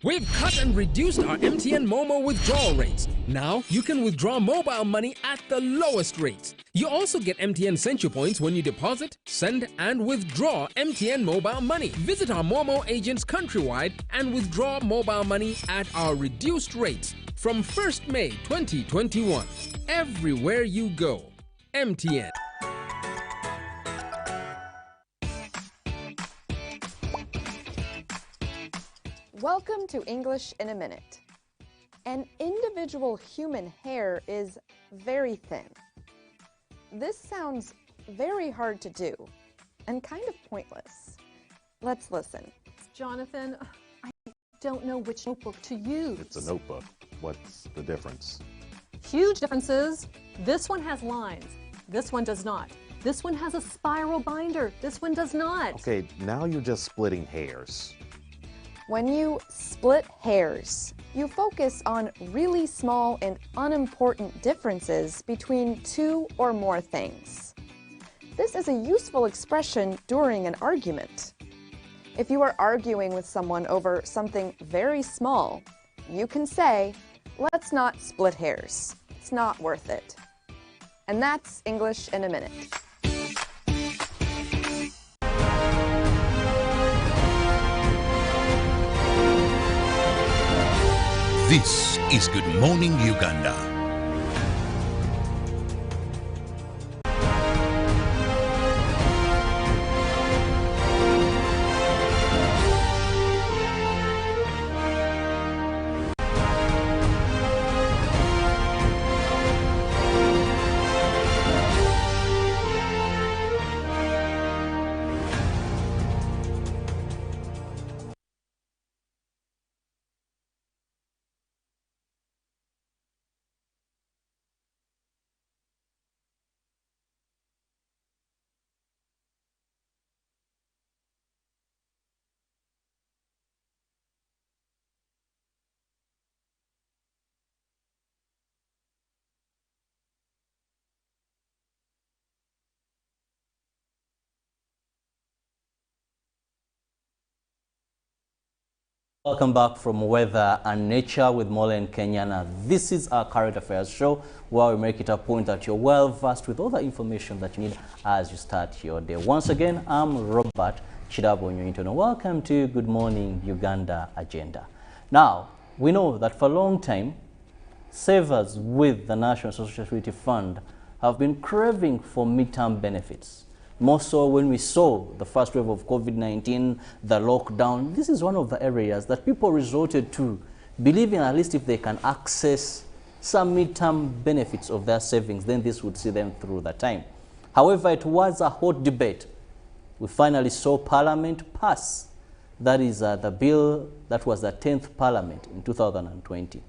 We've cut and reduced our MTN Momo withdrawal rates. Now you can withdraw mobile money at the lowest rates. You also get MTN Century Points when you deposit, send, and withdraw MTN mobile money. Visit our Momo agents countrywide and withdraw mobile money at our reduced rates from 1st May 2021. Everywhere you go, MTN. Welcome to English in a Minute. An individual human hair is very thin. This sounds very hard to do and kind of pointless. Let's listen. Jonathan, I don't know which notebook to use. It's a notebook. What's the difference? Huge differences. This one has lines. This one does not. This one has a spiral binder. This one does not. Okay, now you're just splitting hairs. When you split hairs, you focus on really small and unimportant differences between two or more things. This is a useful expression during an argument. If you are arguing with someone over something very small, you can say, "Let's not split hairs. It's not worth it." And that's English in a Minute. This is Good Morning Uganda. Welcome back from Weather and Nature with Mole and Kenyana. This is our current affairs show where we make it a point that you're well versed with all the information that you need as you start your day. Once again, I'm Robert Kirabo Nyonyintono. Welcome to Good Morning Uganda Agenda. Now, we know that for a long time, savers with the National Social Security Fund have been craving for midterm benefits. More so when we saw the first wave of COVID-19, the lockdown. This is one of the areas that people resorted to, believing at least if they can access some midterm benefits of their savings, then this would see them through the time. However, it was a hot debate. We finally saw Parliament pass. That is the bill that was the 10th Parliament in 2020.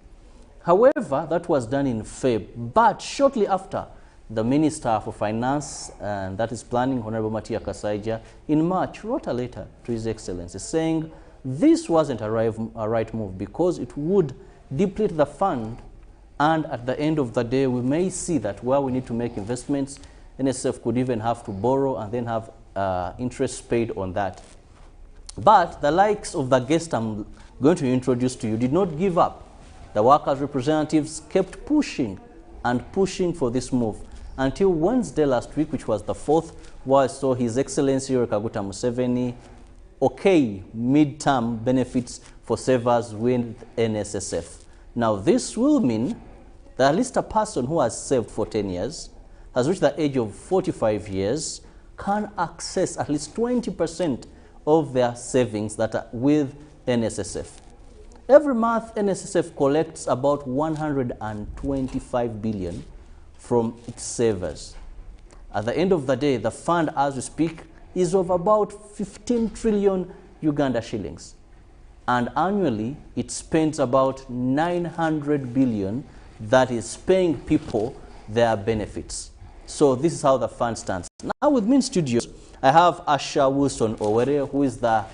However, that was done in Feb, but shortly after, the Minister for Finance, and that is Planning, Honorable Matia Kasaija, in March wrote a letter to His Excellency saying this wasn't a right move because it would deplete the fund, and at the end of the day, we may see that where we need to make investments, NSF could even have to borrow and then have interest paid on that. But the likes of the guest I'm going to introduce to you did not give up. The workers' representatives kept pushing and pushing for this move until Wednesday last week, which was the 4th, where I saw His Excellency Kaguta Museveni midterm benefits for savers with NSSF. Now, this will mean that at least a person who has saved for 10 years, has reached the age of 45 years, can access at least 20% of their savings that are with NSSF. Every month, NSSF collects about 125 billion from its savers. At the end of the day, the fund, as we speak, is of about 15 trillion Uganda shillings. And annually, it spends about 900 billion that is paying people their benefits. So this is how the fund stands. Now with me in studios, I have Asha Wilson Owere, who is the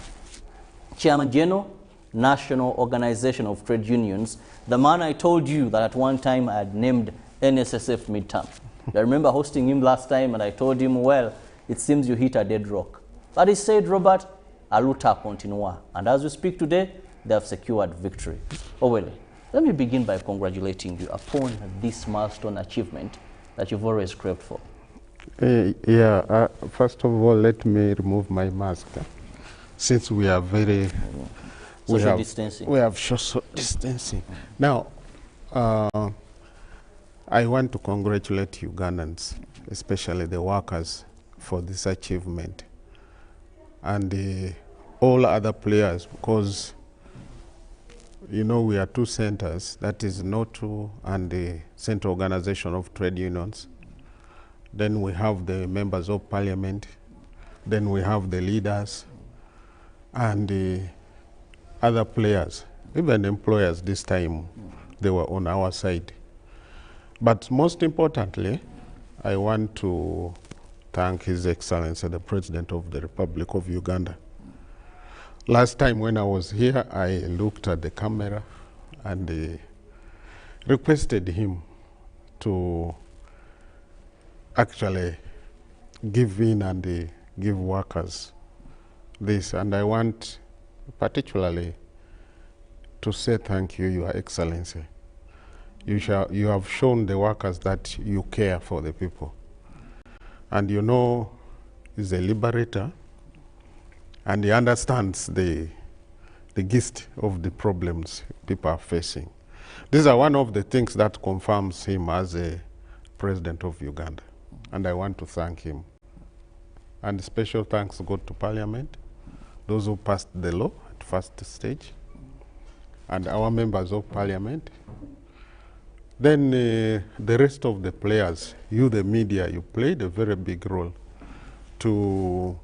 Chairman General, National Organization of Trade Unions, the man I told you that at one time I had named NSSF midterm. I remember hosting him last time and I told him, well, it seems you hit a dead rock. But he said, Robert, aluta continua. And as we speak today, they have secured victory. Oh well, let me begin by congratulating you upon this milestone achievement that you've always craved for. First of all, let me remove my mask. Since we are very... social distancing. We have social distancing. Now, I want to congratulate Ugandans, especially the workers, for this achievement. And all other players, because, you know, we are two centers, that is NOTU and the Central Organization of Trade Unions. Then we have the members of parliament. Then we have the leaders and the other players, even employers this time, they were on our side. But most importantly, I want to thank His Excellency, the President of the Republic of Uganda. Last time when I was here, I looked at the camera and requested him to actually give in and give workers this. And I want particularly to say thank you, Your Excellency. You have shown the workers that you care for the people. And you know, he's a liberator, and he understands the gist of the problems people are facing. These are one of the things that confirms him as a president of Uganda. And I want to thank him. And special thanks go to Parliament, those who passed the law at first stage, and our members of Parliament. Then the rest of the players, you the media, you played a very big role to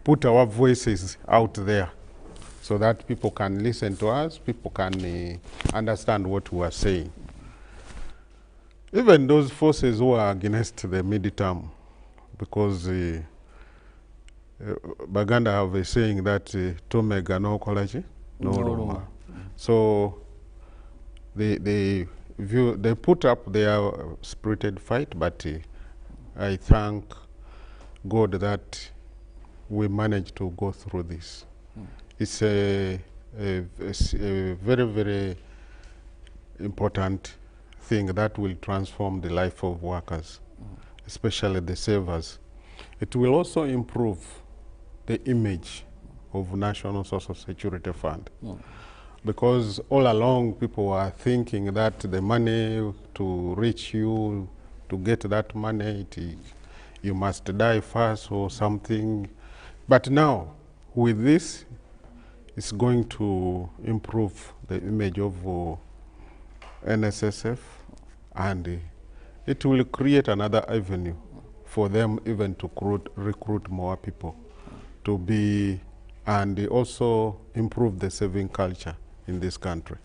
put our voices out there so that people can listen to us, people can understand what we are saying. Even those forces who are against the midterm, because Baganda have a saying that Tomega no Kolaji, no Roma. So they put up their spirited fight, but I thank God that we managed to go through this. It's a a very, very important thing that will transform the life of workers, especially the savers. It will also improve the image of National Social Security Fund. Because all along people were thinking that the money to reach you, to get that money, you must die first or something. But now, with this, it's going to improve the image of NSSF, and it will create another avenue for them even to recruit more people to be, and also improve the saving culture in this country.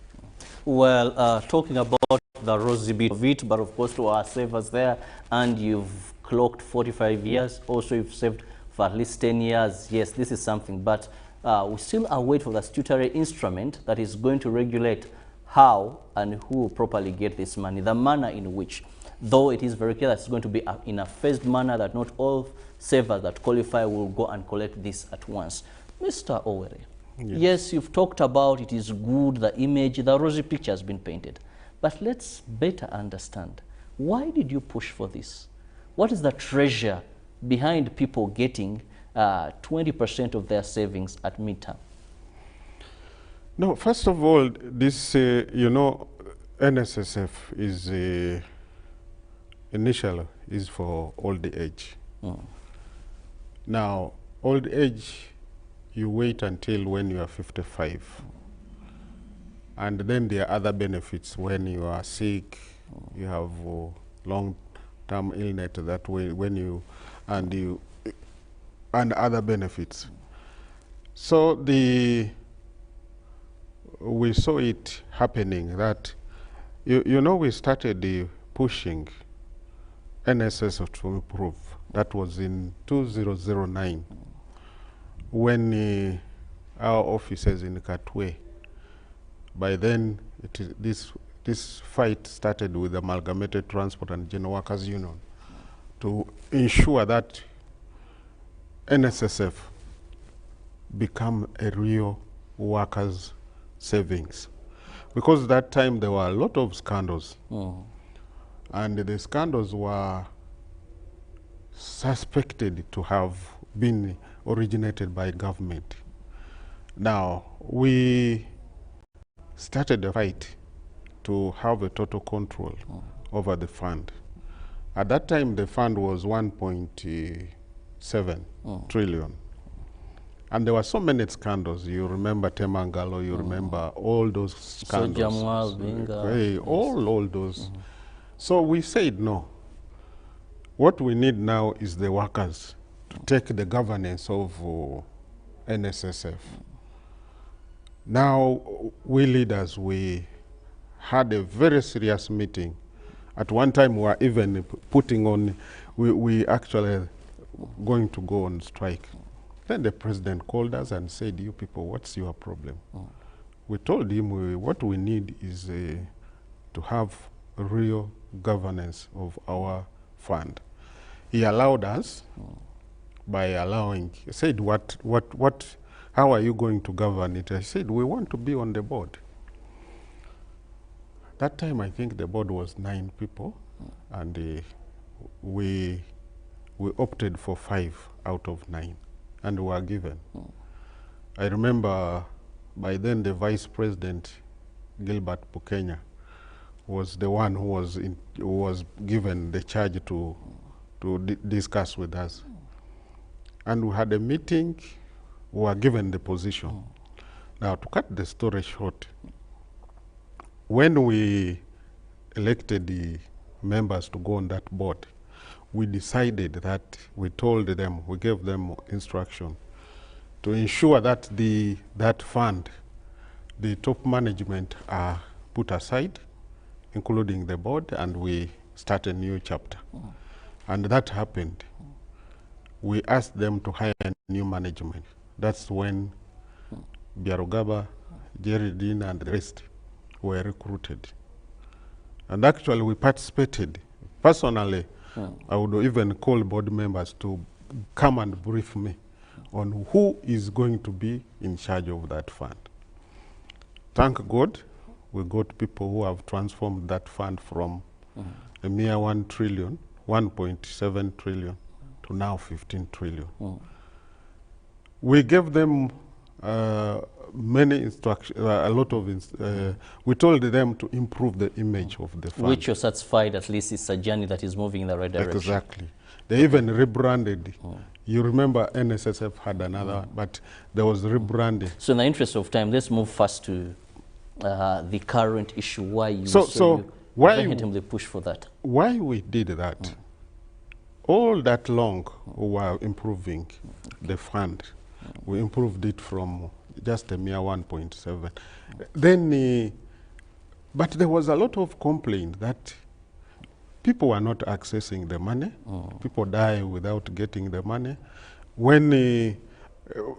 Well, talking about the rosy bit of it, but of course to our savers there, and you've clocked 45 years, also you've saved for at least 10 years. Yes, this is something, but we still await for the statutory instrument that is going to regulate how and who will properly get this money, the manner in which, though it is very clear that it's going to be in a phased manner, that not all savers that qualify will go and collect this at once. Mr. Owere, yes, you've talked about it is good, the image, the rosy picture has been painted. But let's better understand, why did you push for this? What is the treasure behind people getting 20% of their savings at midterm? No, first of all, this, you know, NSSF is initially is for old age. Now, old age, you wait until when you are 55. And then there are other benefits when you are sick, you have long-term illness that way, when you, and other benefits. So we saw it happening that, you know, we started pushing NSSF to improve. That was in 2009 when our offices in Katwe, by then this fight started with the Amalgamated Transport and General Workers Union to ensure that NSSF become a real workers' savings. Because at that time there were a lot of scandals. And the scandals were suspected to have been originated by government. Now, we started a fight to have a total control over the fund. At that time, the fund was 1.7 trillion. And there were so many scandals. You remember Temangalo, you remember all those scandals. All those. So we said no. What we need now is the workers to take the governance of NSSF. Now, we leaders, we had a very serious meeting. At one time, we were even putting on, we actually going to go on strike. Then the president called us and said, you people, what's your problem? We told him what we need is to have a real governance of our fund. He allowed us by allowing, he said, how are you going to govern it? I said, we want to be on the board. That time, I think the board was 9 people, and we opted for 5 out of 9, and were given. I remember by then the Vice President, Gilbert Pukenya, was the one who was given the charge to discuss with us. And we had a meeting, we were given the position. Now, to cut the story short, when we elected the members to go on that board, we decided that we told them, we gave them instruction to ensure that that fund, the top management are put aside, including the board, and we start a new chapter. And that happened. We asked them to hire a new management. That's when Biarugaba, Jerry Dean, and the rest were recruited. And actually we participated. Personally, I would even call board members to come and brief me on who is going to be in charge of that fund. thank God, we got people who have transformed that fund from a mere 1 trillion, 1.7 trillion to now 15 trillion. We gave them many instructions, a lot of, we told them to improve the image of the fund. Which you're satisfied at least it's a journey that is moving in the right direction. Exactly. They even rebranded. You remember NSSF had another one, but there was rebranding. So in the interest of time, let's move first to the current issue, why you vehemently push for that. Why we did that, all that long we were improving the fund. We improved it from just a mere 1.7. Then, but there was a lot of complaint that people were not accessing the money. People die without getting the money. When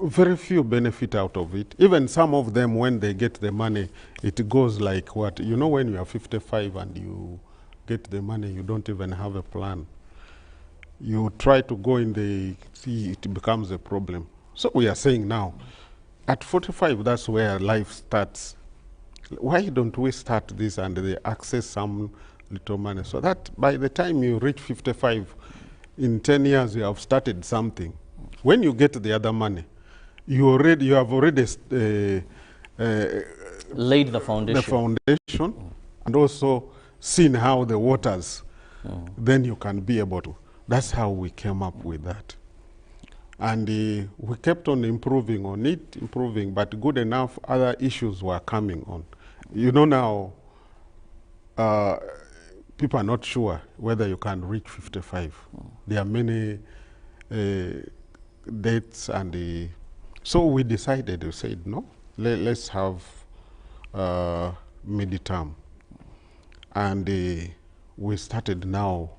very few benefit out of it. Even some of them, when they get the money, it goes like what? You know, when you are 55 and you get the money, you don't even have a plan. You try to go in the sea, it becomes a problem. So we are saying now, at 45, that's where life starts. Why don't we start this and they access some little money so that by the time you reach 55, in 10 years you have started something. When you get the other money, you have already laid the foundation. And also seen how the waters, then you can be able to. That's how we came up with that. And we kept on improving on it, but good enough, other issues were coming on. You know now, people are not sure whether you can reach 55. There are many dates, and so we decided, we said, no, let's have mid-term. And we started now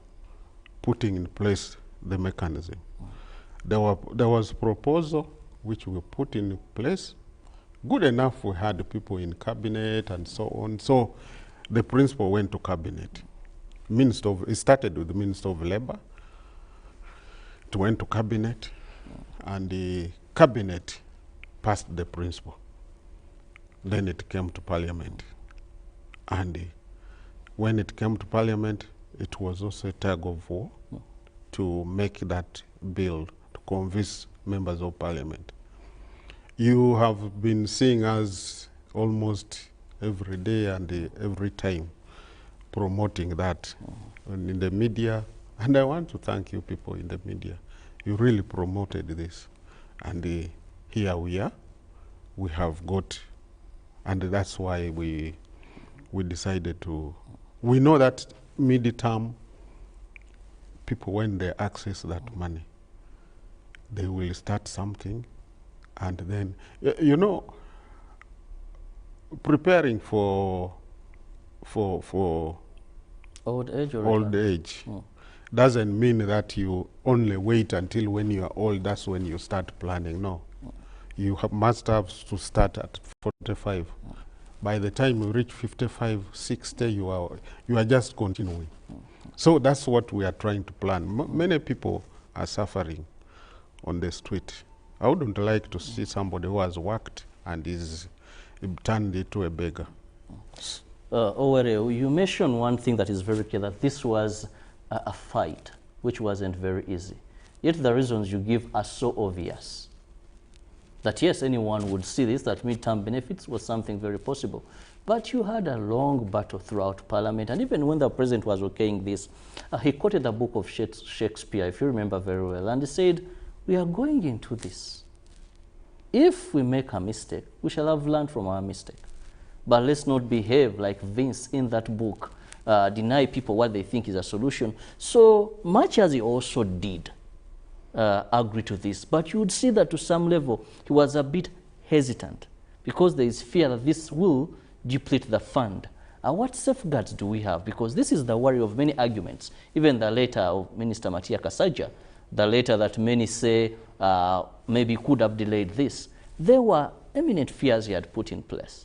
putting in place the mechanism. There was a proposal which we put in place. Good enough, we had people in cabinet and so on. So the principal went to cabinet. It started with the Minister of Labor. It went to cabinet, and the cabinet passed the principle. Then it came to parliament. And when it came to parliament, it was also a tug of war to make that bill, to convince members of parliament. You have been seeing us almost every day and every time promoting that in the media. And I want to thank you people in the media. You really promoted this. And here we are. We have got, and that's why we decided to, we know that mid-term, people, when they access that money, they will start something. And then, you know, preparing for old age doesn't mean that you only wait until when you are old, that's when you start planning. No. You must have to start at 45. By the time you reach 55, 60, you are just continuing. So that's what we are trying to plan. Many people are suffering on the street. I wouldn't like to see somebody who has worked and is turned into a beggar. Owere, you mentioned one thing that is very clear, that this was a fight, which wasn't very easy. Yet the reasons you give are so obvious that yes, anyone would see this, that mid-term benefits was something very possible. But you had a long battle throughout Parliament, and even when the President was okaying this, he quoted the book of Shakespeare, if you remember very well, and he said, we are going into this. If we make a mistake, we shall have learned from our mistake. But let's not behave like Vince in that book, deny people what they think is a solution. So much as he also did agree to this, but you would see that to some level he was a bit hesitant because there is fear that this will deplete the fund. What safeguards do we have? Because this is the worry of many arguments. Even the letter of Minister Matia Kasaija, the letter that many say maybe could have delayed this. There were eminent fears he had put in place.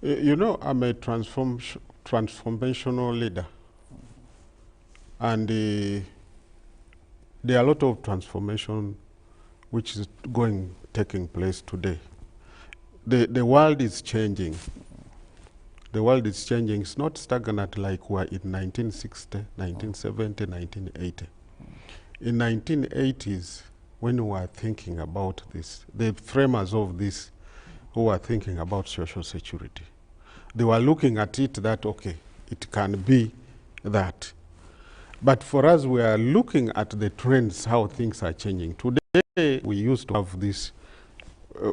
You know, I'm a transformational leader. And there are a lot of transformation which is taking place today. the world is changing. The world is changing. It's not stagnant like we were in 1960, 1970, 1980. In 1980s, when we were thinking about this, the framers of this who were thinking about social security, they were looking at it that, okay, it can be that. But for us, we are looking at the trends, how things are changing. Today, we used to have this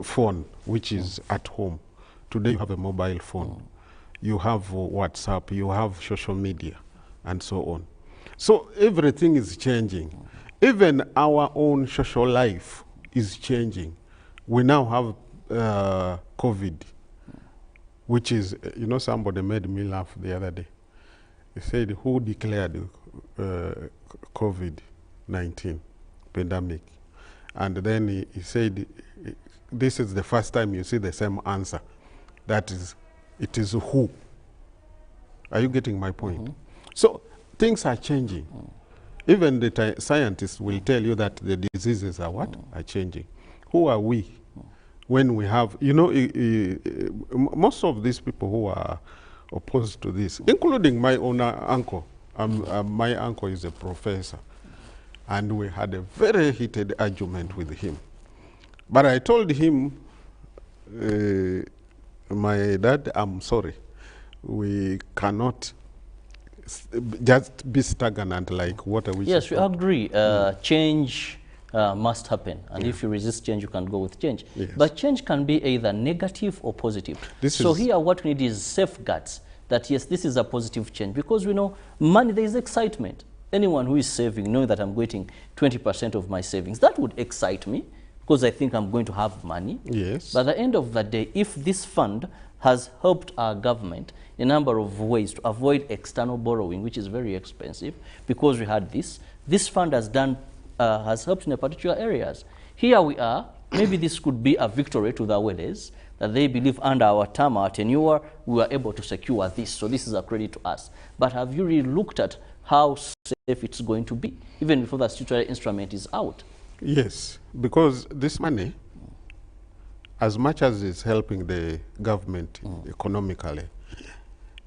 phone, which is at home. Today, you have a mobile phone. You have WhatsApp, you have social media, and so on. So everything is changing. Even our own social life is changing. We now have COVID, which is, you know, somebody made me laugh the other day. He said, who declared COVID-19 pandemic? And then he said, this is the first time you see the same answer. That is, it is who. Are you getting my point? So things are changing. Even the scientists will tell you that the diseases are what? Are changing. Who are we when we have, you know, most of these people who are opposed to this, including my own uncle. My uncle is a professor, and we had a very heated argument with him. But I told him, my dad, I'm sorry, we cannot just be stagnant like water. Which yes, we agree. Change must happen, and if you resist change, you can go with change. Yes. But change can be either negative or positive. So here what we need is safeguards that, yes, this is a positive change, because we know money, there is excitement. Anyone who is saving, knowing that I'm getting 20% of my savings, that would excite me, because I think I'm going to have money. Yes. But at the end of the day, if this fund has helped our government in a number of ways to avoid external borrowing, which is very expensive, because we had this fund has done, has helped in a particular areas. Here we are, maybe this could be a victory to the Weles, that they believe under our term, our tenure, we were able to secure this. So this is a credit to us. But have you really looked at how safe it's going to be, even before the statutory instrument is out? Yes, because this money, as much as it's helping the government economically,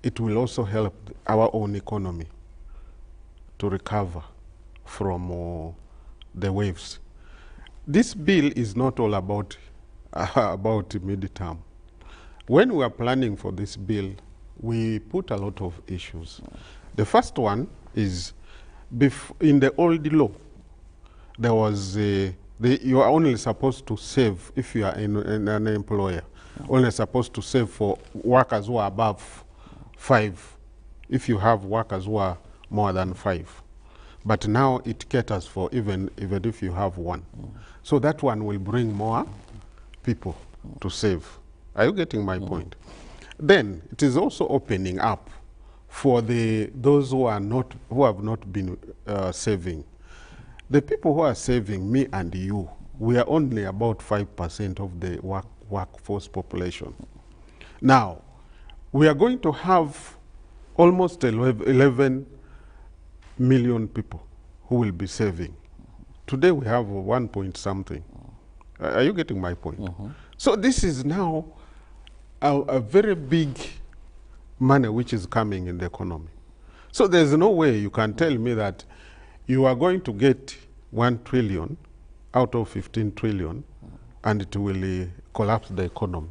it will also help our own economy to recover from the waves. This bill is not all about mid-term. When we are planning for this bill, we put a lot of issues. The first one is, in the old law, there was you are only supposed to save, if you are an employer, only supposed to save for workers who are above 5, if you have workers who are more than 5. But now it caters for even if you have 1. So that one will bring more people to save. Are you getting my point? Then it is also opening up for those who have not been saving. The people who are saving, me and you, we are only about 5% of the workforce population. Now, we are going to have almost 11 million people who will be saving. Today we have 1 point something. Are you getting my point? So this is now a very big money which is coming in the economy. So there's no way you can tell me that you are going to get 1 trillion out of 15 trillion and it will collapse the economy.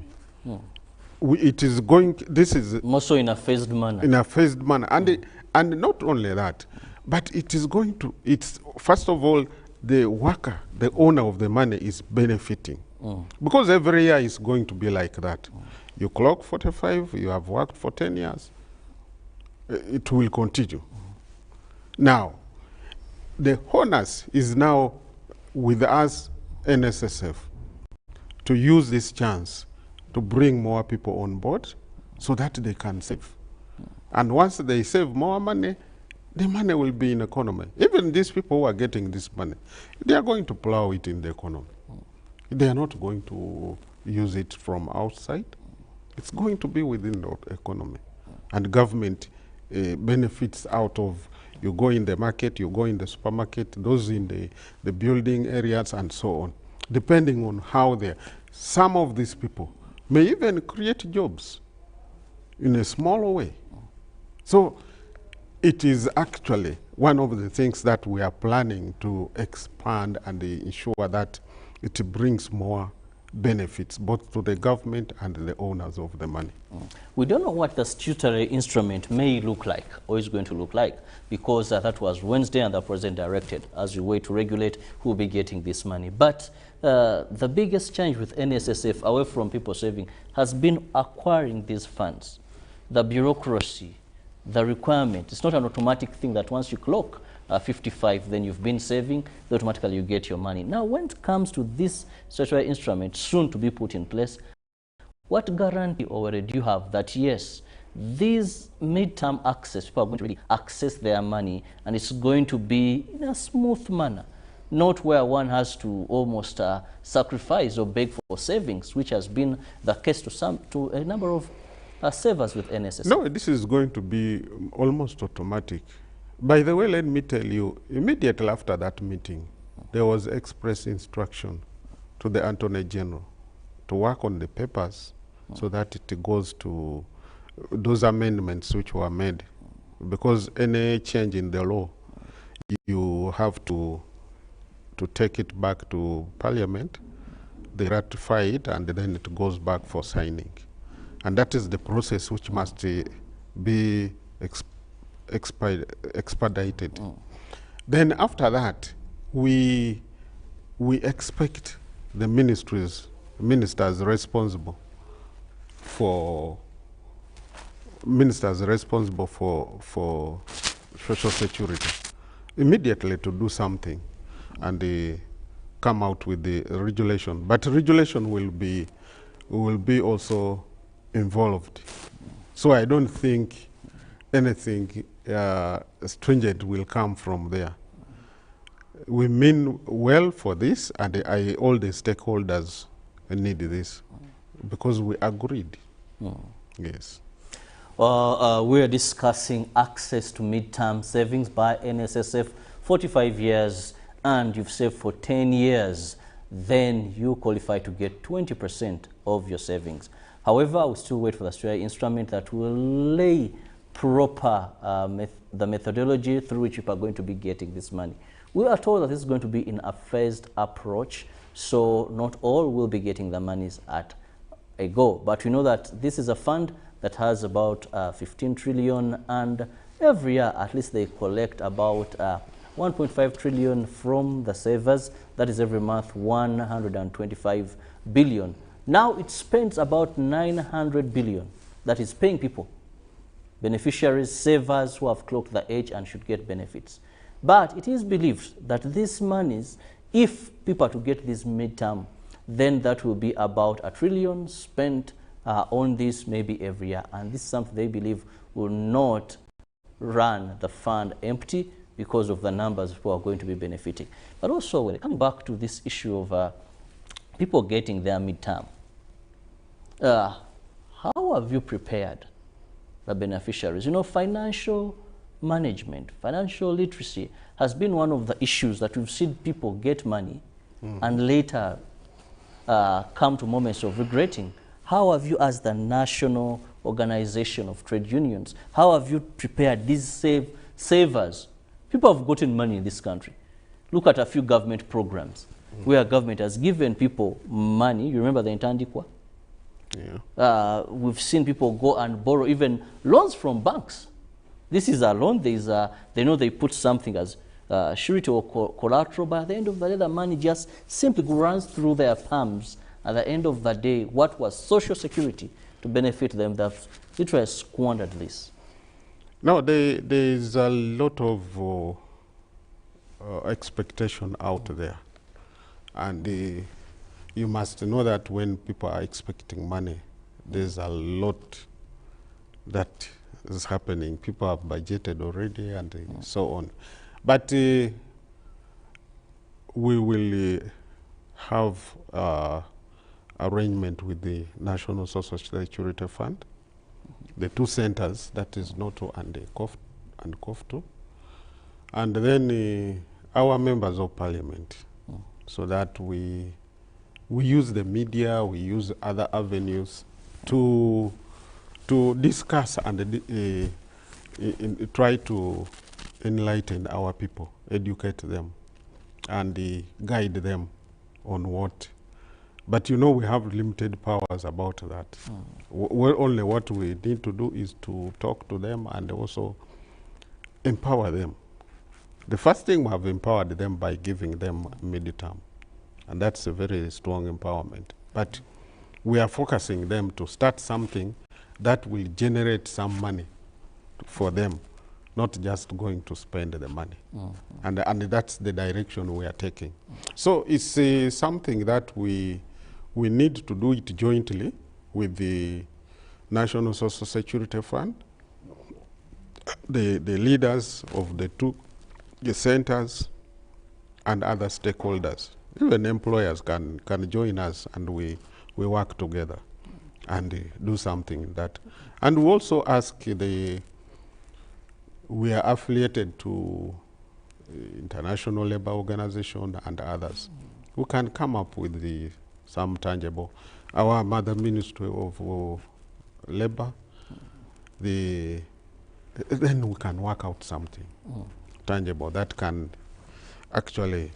It is going, this is... More so in a phased manner. In a phased manner. And not only that, but it is going to, first of all, the worker, the owner of the money is benefiting. Because every year is going to be like that. You clock 45, you have worked for 10 years. It will continue. Now, the onus is now with us, NSSF, to use this chance to bring more people on board so that they can save. And once they save more money, the money will be in the economy. Even these people who are getting this money, they are going to plow it in the economy. They are not going to use it from outside. It's going to be within the economy. And government benefits out of, you go in the market, you go in the supermarket, those in the building areas and so on, depending on how they're. Some of these people may even create jobs in a smaller way. So it is actually one of the things that we are planning to expand and ensure that it brings more benefits both to the government and the owners of the money. We don't know what the statutory instrument may look like or is going to look like, because that was Wednesday and the president directed as we wait to regulate who will be getting this money. But the biggest change with NSSF away from people saving has been acquiring these funds. The bureaucracy, the requirement, it's not an automatic thing that once you clock 55, then you've been saving, automatically you get your money. Now, when it comes to this statutory instrument soon to be put in place, what guarantee already do you have that, yes, these midterm access, people are going to really access their money, and it's going to be in a smooth manner, not where one has to almost sacrifice or beg for savings, which has been the case to a number of savers with NSSF? No, this is going to be almost automatic. By the way, let me tell you, immediately after that meeting, there was express instruction to the Attorney General to work on the papers so that it goes to those amendments which were made. Because any change in the law, you have to take it back to Parliament, they ratify it, and then it goes back for signing. And that is the process which must be expedited. Then after that, we expect the ministers responsible for social security immediately to do something and come out with the regulation. But regulation will be also involved. So I don't think anything stringent will come from there. We mean well for this, and all the stakeholders need this because we agreed. Yes. Well, we're discussing access to midterm savings by NSSF. 45 years and you've saved for 10 years, then you qualify to get 20% of your savings. However, we still wait for the statutory instrument that will lay proper the methodology through which people are going to be getting this money. We are told that this is going to be in a phased approach, so not all will be getting the monies at a go. But we know that this is a fund that has about 15 trillion, and every year at least they collect about 1.5 trillion from the savers. That is every month 125 billion. Now it spends about 900 billion. That is paying people, beneficiaries, savers who have clocked the age and should get benefits. But it is believed that these monies, if people are to get this midterm, then that will be about 1 trillion spent on this maybe every year. And this is something they believe will not run the fund empty because of the numbers who are going to be benefiting. But also, when coming back to this issue of people getting their midterm, how have you prepared the beneficiaries? You know, financial management, financial literacy has been one of the issues that we've seen people get money and later come to moments of regretting. How have you, as the National Organization of Trade Unions, how have you prepared these savers? People have gotten money in this country. Look at a few government programs where government has given people money. You remember the Intandikwa? Yeah. We've seen people go and borrow even loans from banks. This is a loan. They know they put something as surety or collateral, but at the end of the day, the money just simply runs through their palms. At the end of the day, what was social security to benefit them, they've literally squandered this. No, there is a lot of expectation out there. And you must know that when people are expecting money, there's a lot that is happening. People have budgeted already and so on. But we will have arrangement with the National Social Security Fund, the two centers, that is Noto and Kofto, and then our members of parliament, so that we we use the media, we use other avenues to discuss and try to enlighten our people, educate them, and guide them on what. But you know, we have limited powers about that. Only what we need to do is to talk to them and also empower them. The first thing, we have empowered them by giving them midterm, and that's a very strong empowerment. But we are focusing them to start something that will generate some money for them, not just going to spend the money. And that's the direction we are taking. So it's something that we need to do it jointly with the National Social Security Fund, the leaders of the centers, and other stakeholders. Even employers can join us, and we work together and do something that. And we also ask we are affiliated to International Labour Organization and others who can come up with some tangible. Our mother Ministry of Labour, then we can work out something tangible that can actually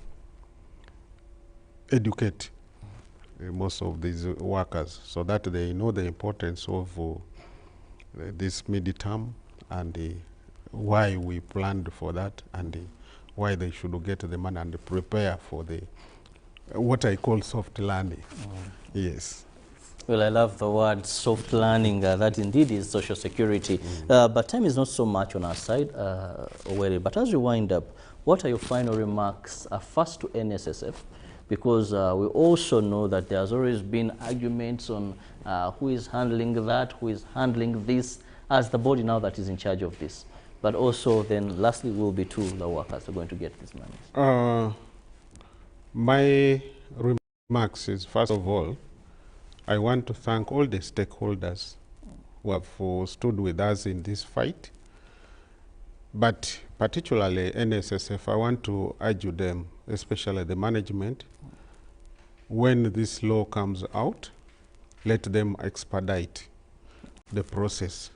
educate most of these workers so that they know the importance of this midterm and why we planned for that and why they should get the money and prepare for what I call soft landing. Yes. Well, I love the word soft landing. That indeed is social security. But time is not so much on our side, but as we wind up, what are your final remarks first to NSSF? Because we also know that there's always been arguments on who is handling that, who is handling this, as the body now that is in charge of this. But also then lastly will be to the workers who are going to get this money. My remarks is, first of all, I want to thank all the stakeholders who have stood with us in this fight. But particularly NSSF, I want to urge them, especially the management, when this law comes out, let them expedite the process.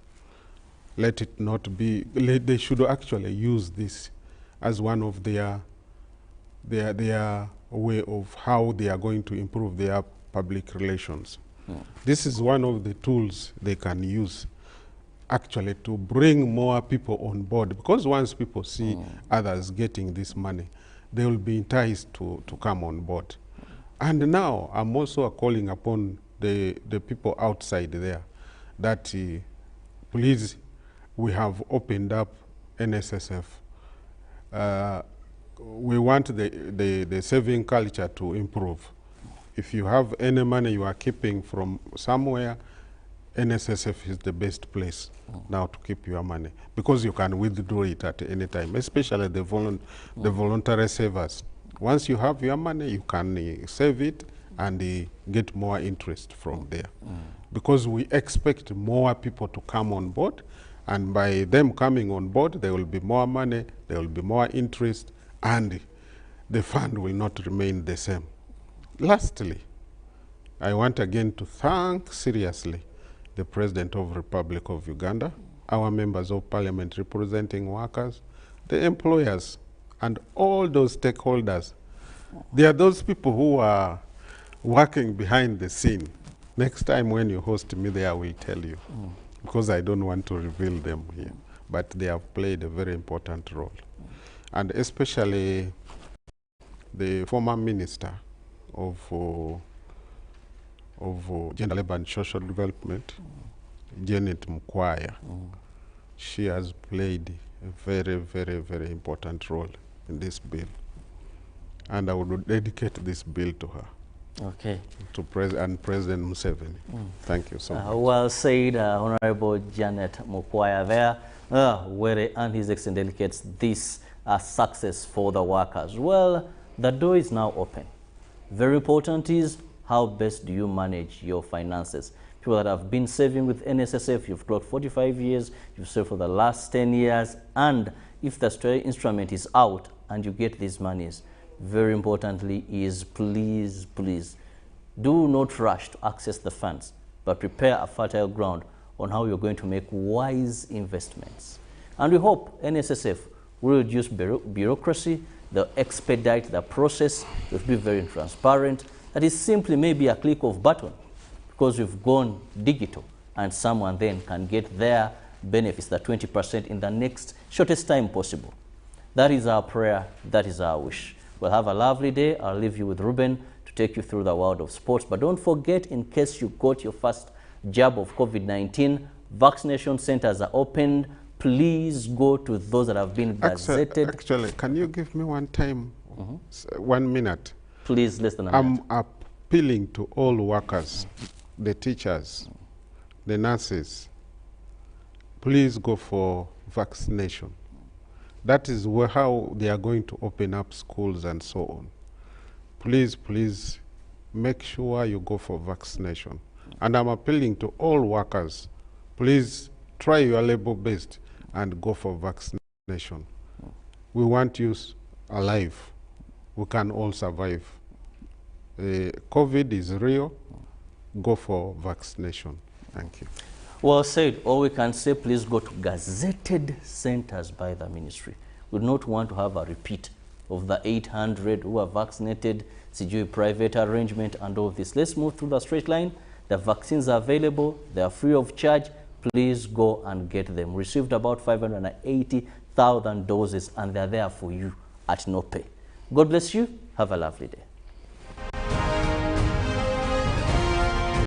Let it not be, they should actually use this as one of their way of how they are going to improve their public relations. This is one of the tools they can use actually to bring more people on board, because once people see others getting this money, they will be enticed to come on board. And now I'm also calling upon the people outside there that please, we have opened up NSSF. We want the saving culture to improve. If you have any money you are keeping from somewhere, NSSF is the best place now to keep your money, because you can withdraw it at any time, especially the voluntary savers. Once you have your money, you can save it and get more interest from there. Because we expect more people to come on board, and by them coming on board, there will be more money, there will be more interest, and the fund will not remain the same. Lastly, I want again to thank seriously the President of the Republic of Uganda, our members of parliament representing workers, the employers, and all those stakeholders. There are those people who are working behind the scene. Next time when you host me there, I will tell you, because I don't want to reveal them here. But they have played a very important role. And especially the former minister of Gender, Labour and Social Development, Janet Mukwaya. She has played a very, very, very important role in this bill. And I would dedicate this bill to her. Okay. To President Museveni. Thank you so much. Well said, Honorable Janet Mukwaya there, where and His Excellency delegates this success for the workers. Well, the door is now open. Very important is how best do you manage your finances. People that have been saving with NSSF, you've got 45 years, you've saved for the last 10 years, and if the instrument is out and you get these monies, very importantly is please, please Do not rush to access the funds, but prepare a fertile ground on how you're going to make wise investments. And we hope NSSF will reduce bureaucracy, they'll expedite the process, they'll be very transparent. That is simply maybe a click of button, because we've gone digital, and someone then can get their benefits, the 20%, in the next shortest time possible. That is our prayer, that is our wish. We'll have a lovely day. I'll leave you with Ruben to take you through the world of sports. But don't forget, in case you got your first jab of COVID-19, vaccination centers are opened. Please go to those that have been gazetted. Actually, can you give me one time, 1 minute? Please, less than a minute. I'm appealing to all workers, the teachers, the nurses. Please go for vaccination. That is how they are going to open up schools and so on. Please, please make sure you go for vaccination. And I'm appealing to all workers, please try your labor best and go for vaccination. We want you alive. We can all survive. COVID is real. Go for vaccination. Thank you. Well said. All we can say, please go to gazetted centers by the ministry. We do not want to have a repeat of the 800 who are vaccinated, CGI private arrangement and all this. Let's move through the straight line. The vaccines are available. They are free of charge. Please go and get them. Received about 580,000 doses, and they're there for you at no pay. God bless you. Have a lovely day.